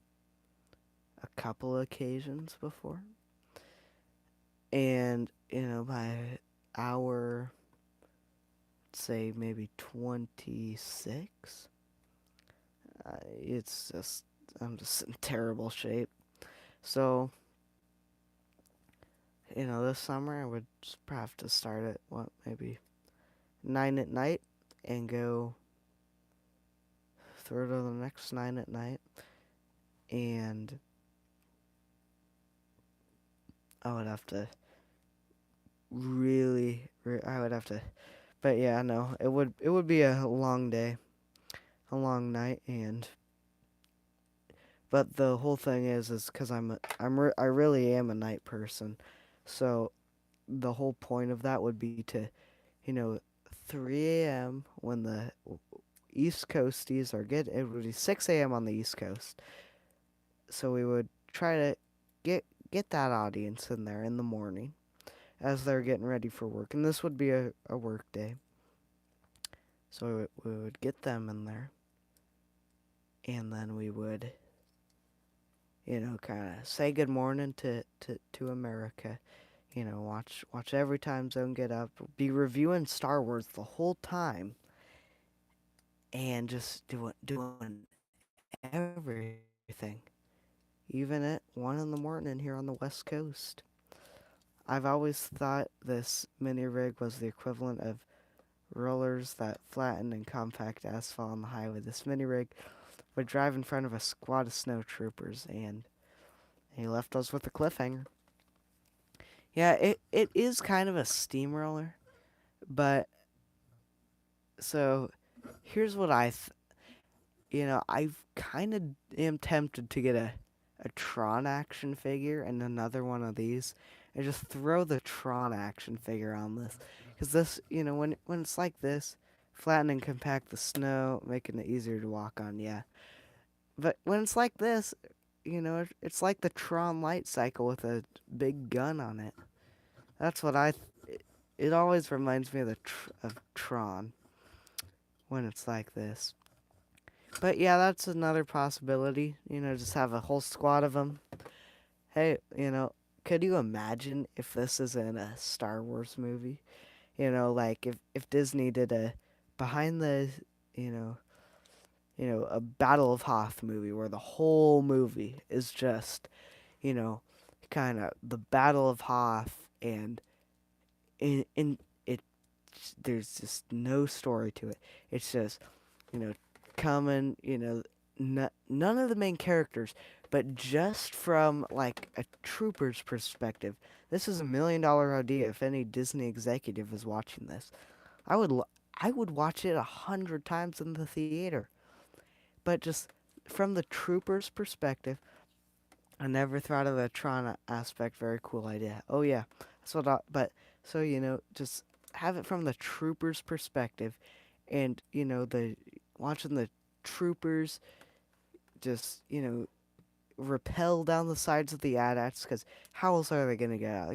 a couple occasions before. And, by hour, say maybe 26, it's just, I'm just in terrible shape. So, this summer I would just have to start at, maybe 9 at night and go through to the next 9 at night. And I would have to I would have to, but yeah, no, it would be a long day, a long night, but the whole thing is because I really am a night person, so the whole point of that would be to, you know, 3 a.m. when the East Coasties are getting, it would be 6 a.m. on the East Coast, so we would try to get that audience in there in the morning as they're getting ready for work, and this would be a work day, so we would get them in there, and then we would, kind of say good morning to America. Watch every time zone get up, be reviewing Star Wars the whole time, and just doing everything, even at 1 in the morning here on the West Coast. I've always thought this mini rig was the equivalent of rollers that flatten and compact asphalt on the highway. This mini rig would drive in front of a squad of snow troopers, and he left us with a cliffhanger. Yeah, it is kind of a steamroller, but so here's what I kind of am tempted to get a Tron action figure and another one of these, and just throw the Tron action figure on this, because this, when it's like this, flatten and compact the snow, making it easier to walk on, yeah. But when it's like this, it's like the Tron light cycle with a big gun on it. That's what it always reminds me of of Tron when it's like this. But yeah, that's another possibility. Just have a whole squad of them. Hey, could you imagine if this is in a Star Wars movie? Like if Disney did a behind the, you know, a Battle of Hoth movie where the whole movie is just, you know, kind of the Battle of Hoth, and in it, there's just no story to it. It's just, you know, coming, none of the main characters, but just from like a trooper's perspective. This is $1 million idea. If any Disney executive is watching this, I would I would watch it 100 times in the theater. But just from the trooper's perspective, I never thought of the Tron aspect. Very cool idea. Oh yeah, that's what. But so just have it from the trooper's perspective, and the watching the troopers just rappel down the sides of the AT-ATs, because how else are they gonna get out?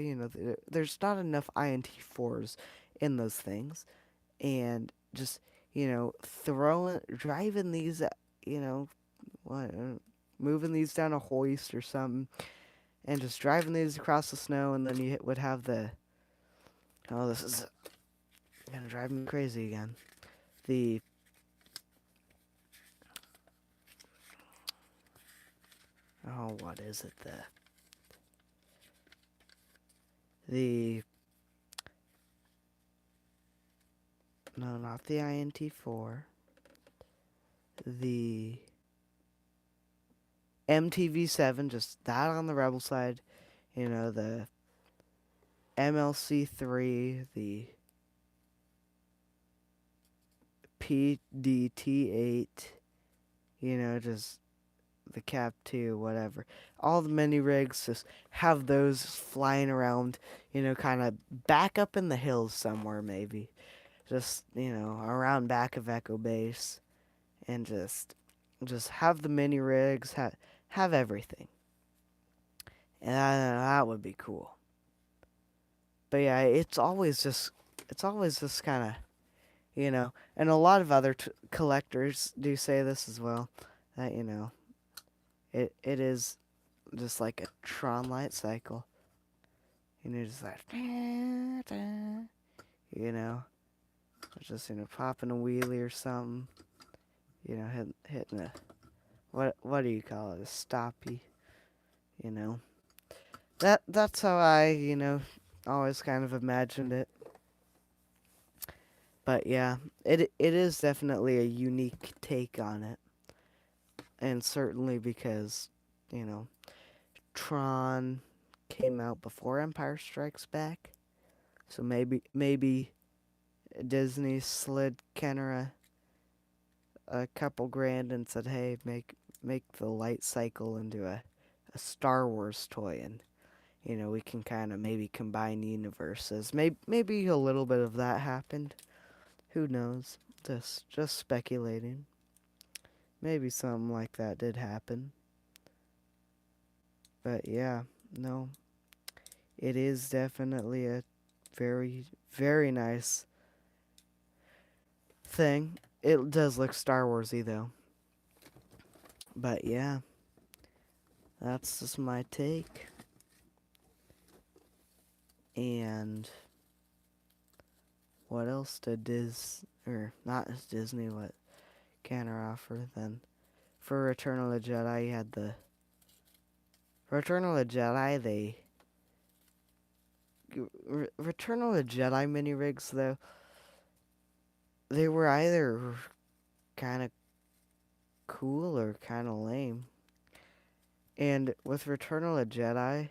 There's not enough INT4s in those things, and just driving these, you know, what, moving these down a hoist or something, and just driving these across the snow, and then you would have the, oh, this is gonna drive me crazy again. The what is it? The no, not the INT4. The MTV7, just that on the Rebel side. The MLC3, the PDT8, just the Cap 2, whatever. All the mini rigs, just have those flying around, kind of back up in the hills somewhere, maybe. Just, around back of Echo Base. And just have the mini rigs, have everything. And that would be cool. But yeah, it's always just kind of, and a lot of other collectors do say this as well, that, it is just like a Tron light cycle. Just like, just, popping a wheelie or something, hitting a, what do you call it, a stoppie, you know. That's how I, always kind of imagined it. But yeah, it is definitely a unique take on it. And certainly because, you know, Tron came out before Empire Strikes Back. So maybe Disney slid Kenner a couple grand and said, "Hey, make the light cycle into a Star Wars toy, and we can kind of maybe combine universes." Maybe a little bit of that happened. Who knows? Just speculating. Maybe something like that did happen. But yeah, no. It is definitely a very, very nice thing. It does look Star Warsy though. But yeah, that's just my take. And what else did not Disney, what Kenner offer then? For Return of the Jedi, you had for Return of the Jedi, Return of the Jedi mini rigs though, they were either kind of cool or kind of lame. And with Return of the Jedi,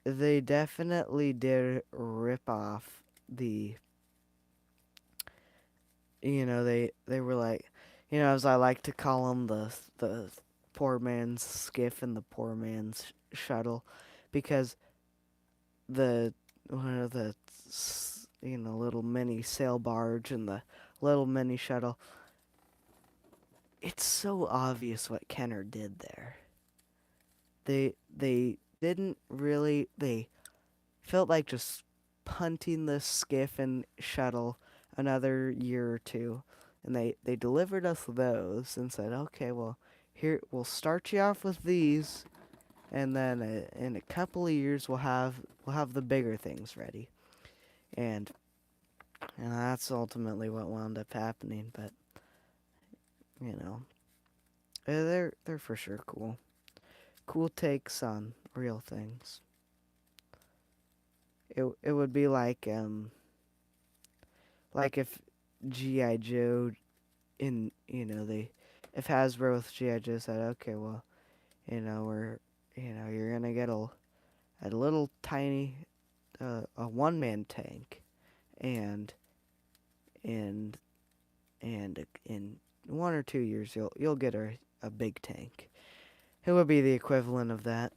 they definitely did rip off the, they were like, as I like to call them, the poor man's skiff and the poor man's shuttle, because one of the little mini sail barge and the little mini shuttle, it's so obvious what Kenner did there. They didn't really, they felt like just punting the skiff and shuttle another year or two, and they delivered us those and said, "Okay, well, here we'll start you off with these, and then in a couple of years we'll have the bigger things ready." And that's ultimately what wound up happening. But they're for sure cool. Cool takes on real things. It would be like if GI Joe if Hasbro with GI Joe said, "Okay, well, we're you're gonna get a little tiny a one man tank, and in 1 or 2 years you'll get a big tank." It would be the equivalent of that.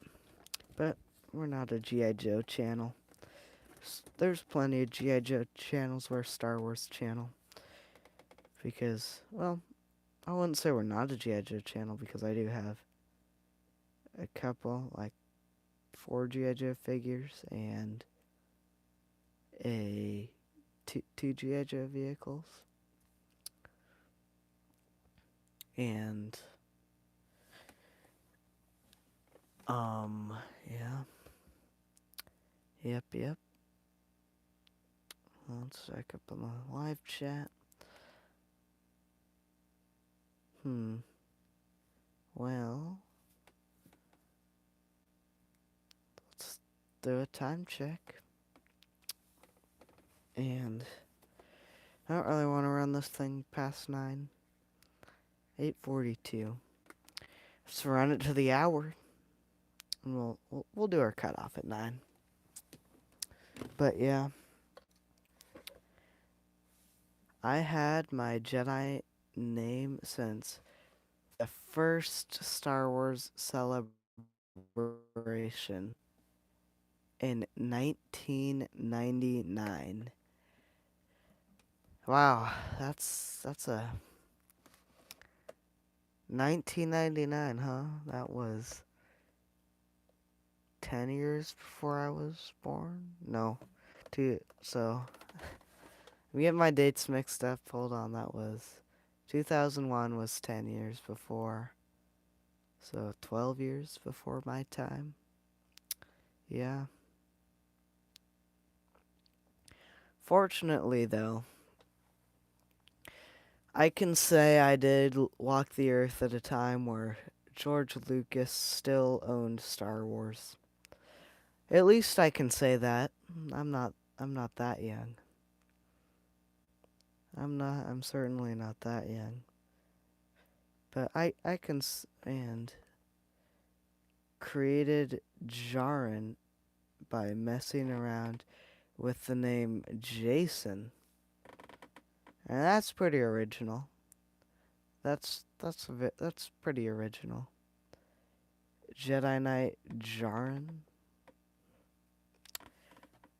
But we're not a GI Joe channel. There's plenty of GI Joe channels. We're a Star Wars channel. Because, well, I wouldn't say we're not a G.I. Joe channel, because I do have a couple, like 4 G.I. Joe figures and two G.I. Joe vehicles. And, yeah. Yep. Let's check up on the live chat. Well, let's do a time check. And I don't really want to run this thing past 9. 8:42. Let's run it to the hour. And we'll do our cutoff at 9. But yeah. I had my Jedi name since the first Star Wars celebration in 1999. Wow, that's a 1999, huh? That was 10 years before I was born? No. So I'm getting my dates mixed up. Hold on, that was 2001 was 10 years before. So 12 years before my time. Yeah. Fortunately, though, I can say I did walk the earth at a time where George Lucas still owned Star Wars. At least I can say that. I'm not that young. I'm certainly not that young. But I can and created Jaren by messing around with the name Jason. And that's pretty original. That's pretty original. Jedi Knight Jaren.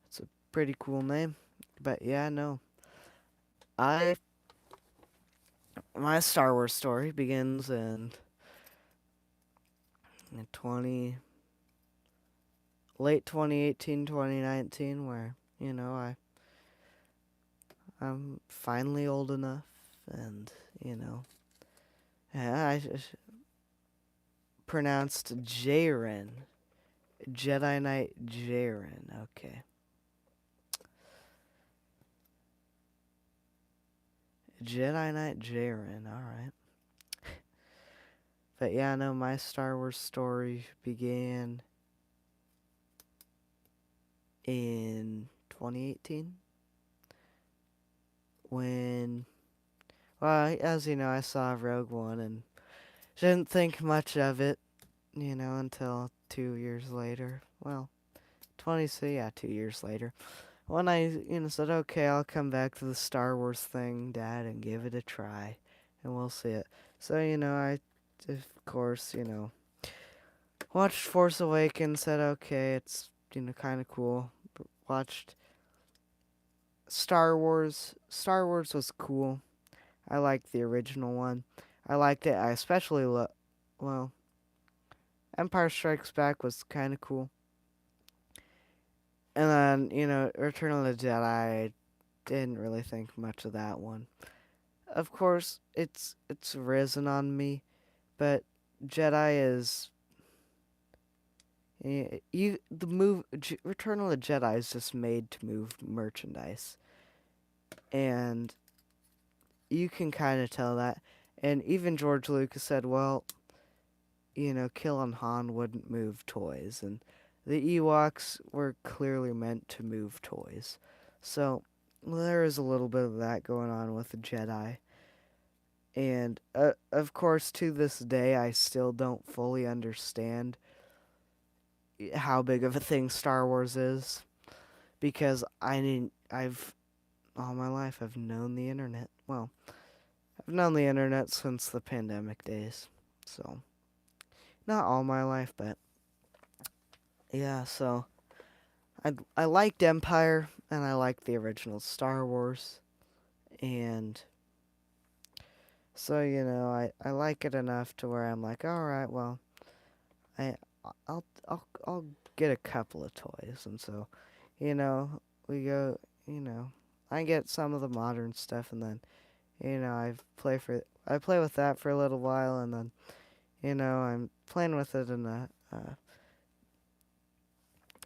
It's a pretty cool name. But yeah, no. I my Star Wars story begins in 20 late 2018, 2019 where, I'm finally old enough and, yeah, pronounced Jaren. Jedi Knight Jaren. Okay. Jedi Knight Jaren. All right. But yeah, no, my Star Wars story began in 2018 when, well, as you know, I saw Rogue One and didn't think much of it, until 2 years later. Well, 2 years later. When I, said, okay, I'll come back to the Star Wars thing, Dad, and give it a try, and we'll see it. So, I, of course, watched Force Awakens, said, okay, it's, kind of cool. Watched Star Wars. Star Wars was cool. I liked the original one. I liked it. I especially well, Empire Strikes Back was kind of cool. And then, Return of the Jedi, I didn't really think much of that one. Of course, it's risen on me, but Jedi is Return of the Jedi is just made to move merchandise, and you can kind of tell that. And even George Lucas said, well, killing Han wouldn't move toys, and the Ewoks were clearly meant to move toys. So there is a little bit of that going on with the Jedi. And of course, to this day, I still don't fully understand how big of a thing Star Wars is because I've all my life I've known the internet. Well, I've known the internet since the pandemic days. So, not all my life, but yeah, so I liked Empire and I liked the original Star Wars and so, I like it enough to where I'm like, all right, well, I I'll get a couple of toys, and so, we go, I get some of the modern stuff, and then, I play with that for a little while, and then, I'm playing with it in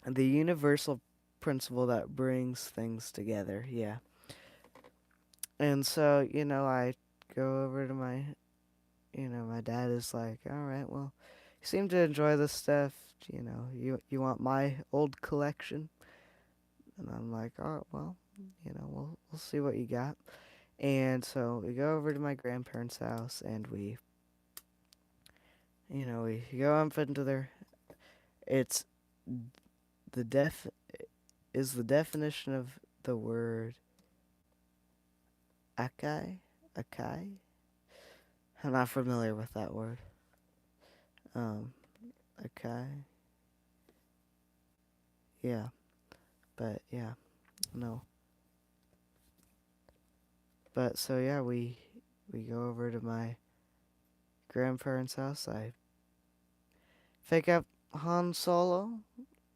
the universal principle that brings things together, yeah. And so, I go over to my dad is like, all right, well, you seem to enjoy this stuff. You want my old collection? And I'm like, all right, well, we'll see what you got. And so we go over to my grandparents' house, and we go up into their. It's the def is the definition of the word Akai, Akai. I'm not familiar with that word. Okay. Yeah. But yeah, no. But so yeah, we go over to my grandparents' house. I pick up Han Solo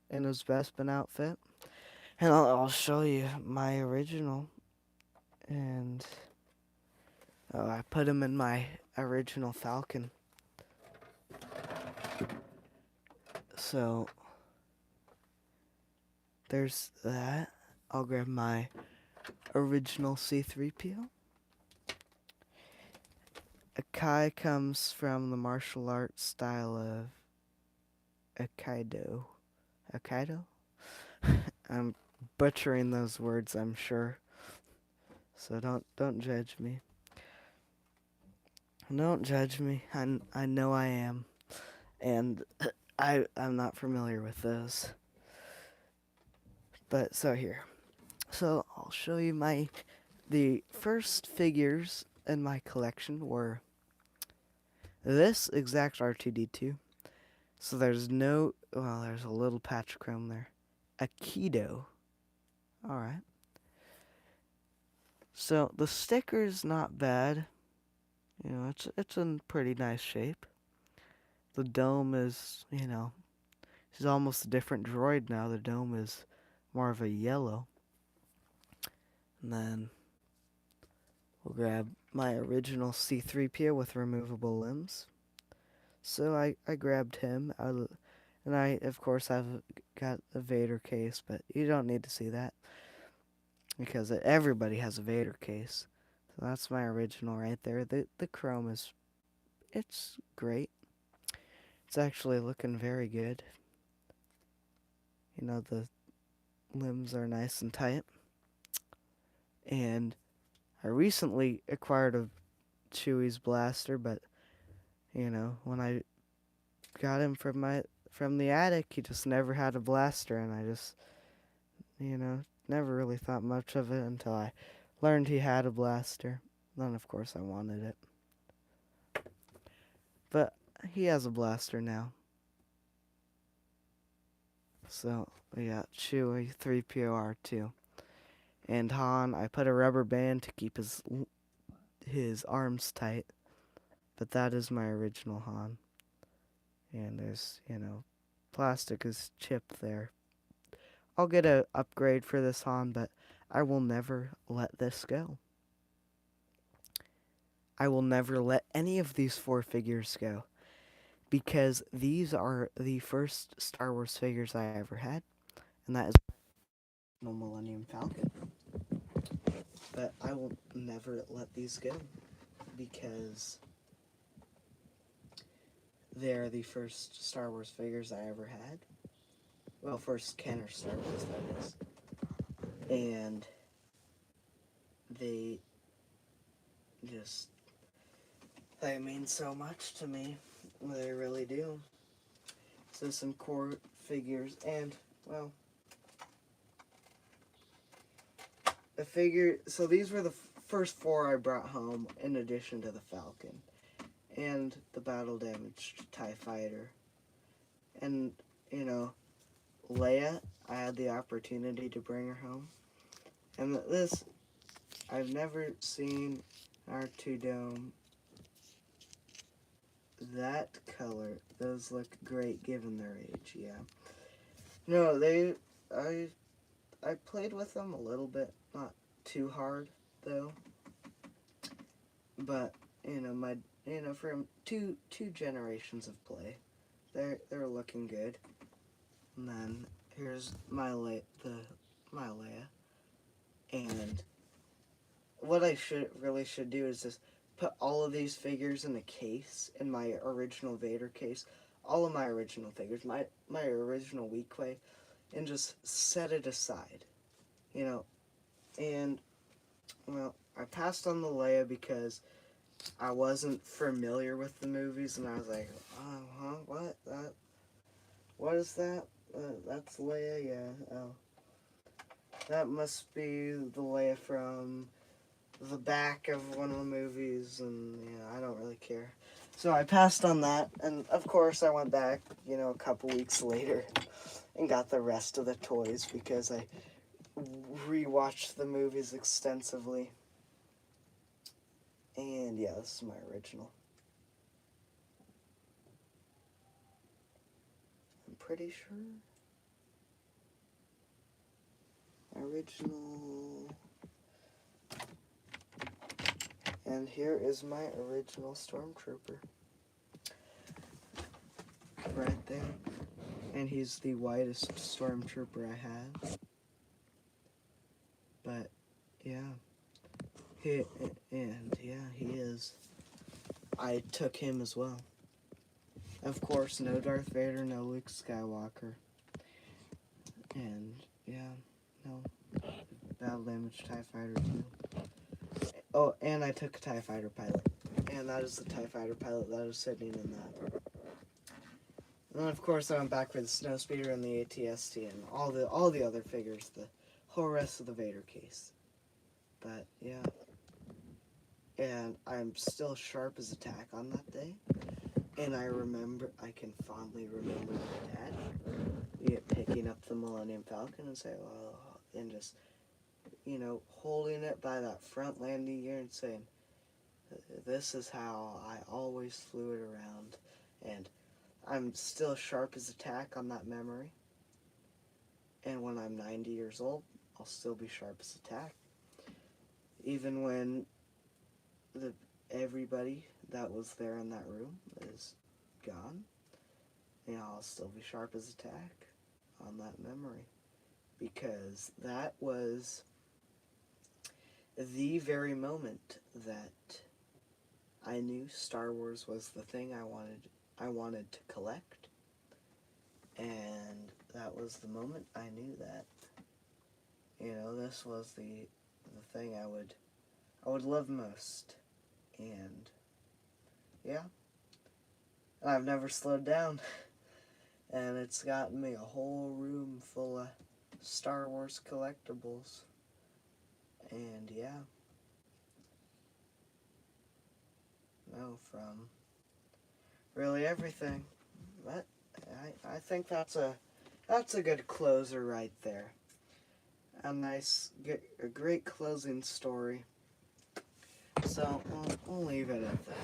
in his Bespin outfit, and I'll show you my original. And oh, I put him in my original Falcon. So there's that. I'll grab my original C-3PO. Akai comes from the martial arts style of Aikido. Aikido? I'm butchering those words, I'm sure. So don't judge me. Don't judge me. I know I am. And I'm not familiar with those. But so here. So I'll show you the first figures in my collection were this exact R2-D2. So there's there's a little patch of chrome there. Aikido. Alright. So the sticker's not bad. You know, it's in pretty nice shape. The dome is, he's almost a different droid now. The dome is more of a yellow. And then we'll grab my original C-3PO with removable limbs. So I grabbed him, and I, of course, have got a Vader case, but you don't need to see that, because everybody has a Vader case. So that's my original right there. The chrome it's great. It's actually looking very good. You know, the limbs are nice and tight. And I recently acquired a Chewie's blaster, but when I got him from the attic, he just never had a blaster, and I just never really thought much of it until I learned he had a blaster. Then of course I wanted it. But he has a blaster now. So we got Chewie, 3PO-R2. And Han, I put a rubber band to keep his arms tight. But that is my original Han. And there's, plastic is chipped there. I'll get a upgrade for this Han, but I will never let this go. I will never let any of these 4 figures go, because these are the first Star Wars figures I ever had, and that is the Millennium Falcon. But I will never let these go, because they're the first Star Wars figures I ever had. Well, first Kenner Star Wars, that is. And they mean so much to me. They really do. So some core figures, and, well, so these were the first 4 I brought home, in addition to the Falcon, and the battle-damaged TIE Fighter. And, Leia, I had the opportunity to bring her home. And this, I've never seen R2 Dome that color. Those look great given their age, yeah. No, I played with them a little bit, not too hard though. But from two generations of play, they're looking good. And then here's my Leia, and what I should do is just put all of these figures in a case, in my original Vader case, all of my original figures, my original Weequay, and just set it aside, and, well, I passed on the Leia because I wasn't familiar with the movies, and I was like, what is that? That's Leia, yeah, oh. That must be the Leia from the back of one of the movies, and I don't really care. So I passed on that, and of course I went back, a couple weeks later and got the rest of the toys because I rewatched the movies extensively. And yeah, this is my original. I'm pretty sure. Original. And here is my original Stormtrooper. Right there. And he's the whitest Stormtrooper I had. But, yeah. He is. I took him as well. Of course, no Darth Vader, no Luke Skywalker. And, no. Battle damage TIE Fighter too. Oh, and I took a TIE Fighter pilot. And that is the TIE Fighter pilot that is sitting in that. And then, of course, I went back for the Snowspeeder and the AT-ST and all the other figures, the whole rest of the Vader case. But, yeah. And I'm still sharp as a tack on that day. And I can fondly remember my dad picking up the Millennium Falcon and saying, oh, and just, holding it by that front landing gear and saying, this is how I always flew it around. And I'm still sharp as a tack on that memory. And when I'm 90 years old, I'll still be sharp as a tack. Even when everybody that was there in that room is gone, I'll still be sharp as a tack on that memory. Because that was the very moment that I knew Star Wars was the thing I wanted to collect. And that was the moment I knew that, this was the thing I would love most. And, yeah. And I've never slowed down. And it's gotten me a whole room full of Star Wars collectibles. And, yeah. No, from really everything. But I think that's a good closer right there. A great closing story. So we'll leave it at that.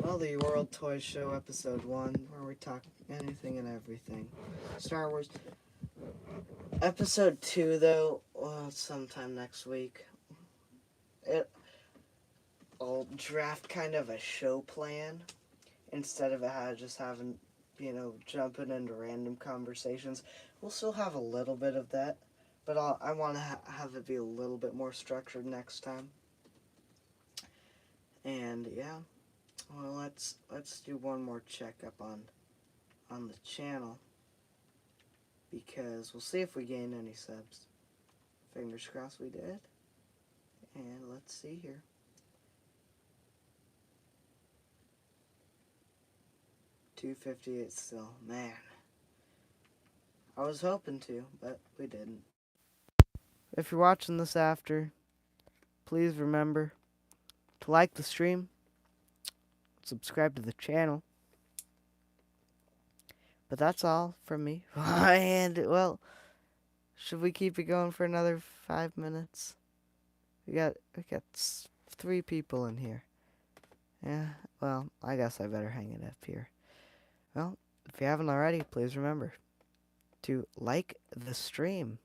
Well, the World Toy Show episode 1, where we talk anything and everything. Star Wars. Episode 2, though, sometime next week. I'll draft kind of a show plan instead of just having, jumping into random conversations. We'll still have a little bit of that, but I want to have it be a little bit more structured next time. And yeah, well, let's do one more checkup on the channel, because we'll see if we gain any subs. Fingers crossed we did. And let's see here. $258 still. Man. I was hoping to, but we didn't. If you're watching this after, please remember to like the stream, subscribe to the channel. But that's all from me. And, well, should we keep it going for another 5 minutes? We got 3 people in here. Yeah, well, I guess I better hang it up here. Well, if you haven't already, please remember to like the stream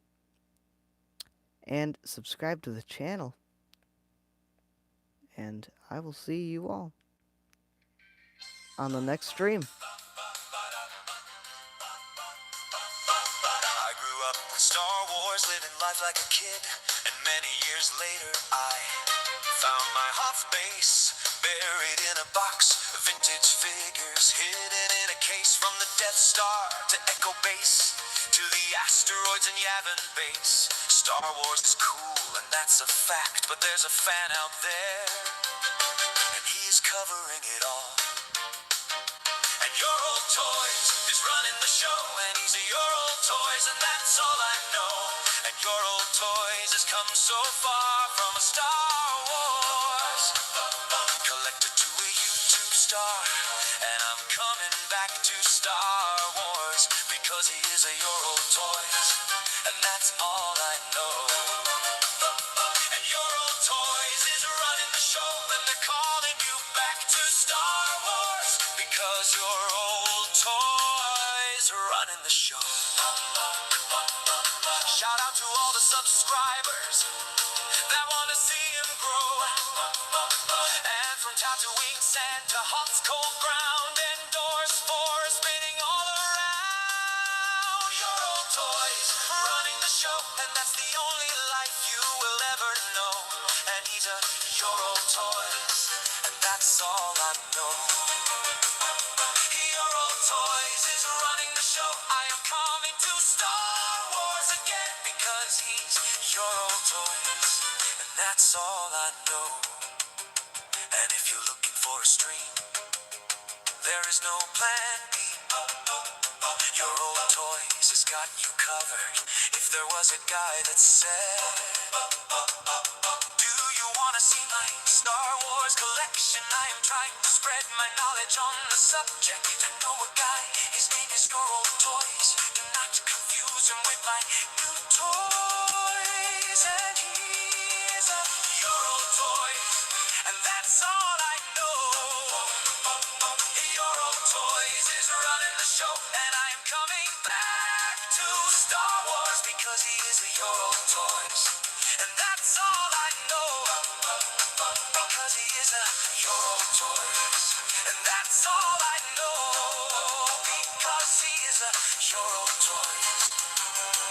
and subscribe to the channel. And I will see you all on the next stream. I grew up with Star Wars, living life like a kid, and many years later I found my Hoth base, buried in a box of vintage figures, hidden in a case, from the Death Star to Echo Base, to the asteroids and Yavin base. Star Wars is cool, and that's a fact, but there's a fan out there, and he's covering it all. And Your Old Toys is running the show, and he's a Your Old Toys, and that's all I know. And your old toys has come so far from a Star Wars collector to a YouTube star. And I'm coming back to Star Wars because he is a your old toys, and that's all I know. And your old toys is running the show, and they're calling you back to Star Wars because your old toys are running the show. Shout out to all the subscribers that want to see him grow. And from Tatooine sand to Hoth's cold ground, and doors for spinning all around. Your old toys running the show, and that's the only life you will ever know. And he's a your old toys, and that's all I know. Your old toys is running the show. I am coming to Star Wars again because he's your old toys, and that's all I know. And if you're looking for a stream, there is no plan B. Your old toys has got you covered. If there was a guy that said, do you want to see my Star Wars collection? I am trying to spread my knowledge on the subject. I know a guy, his name is Your Old Toys. Do not confuse him with my new toys. And he's a Your Old Toy, and that's all I know. Your Old Toys is running the show, and I am coming back to Star Wars because he is a Your Old Toys, and that's all I know. Because he is a Your Old Toys, and that's all I know. Because he is a Your Old Toys.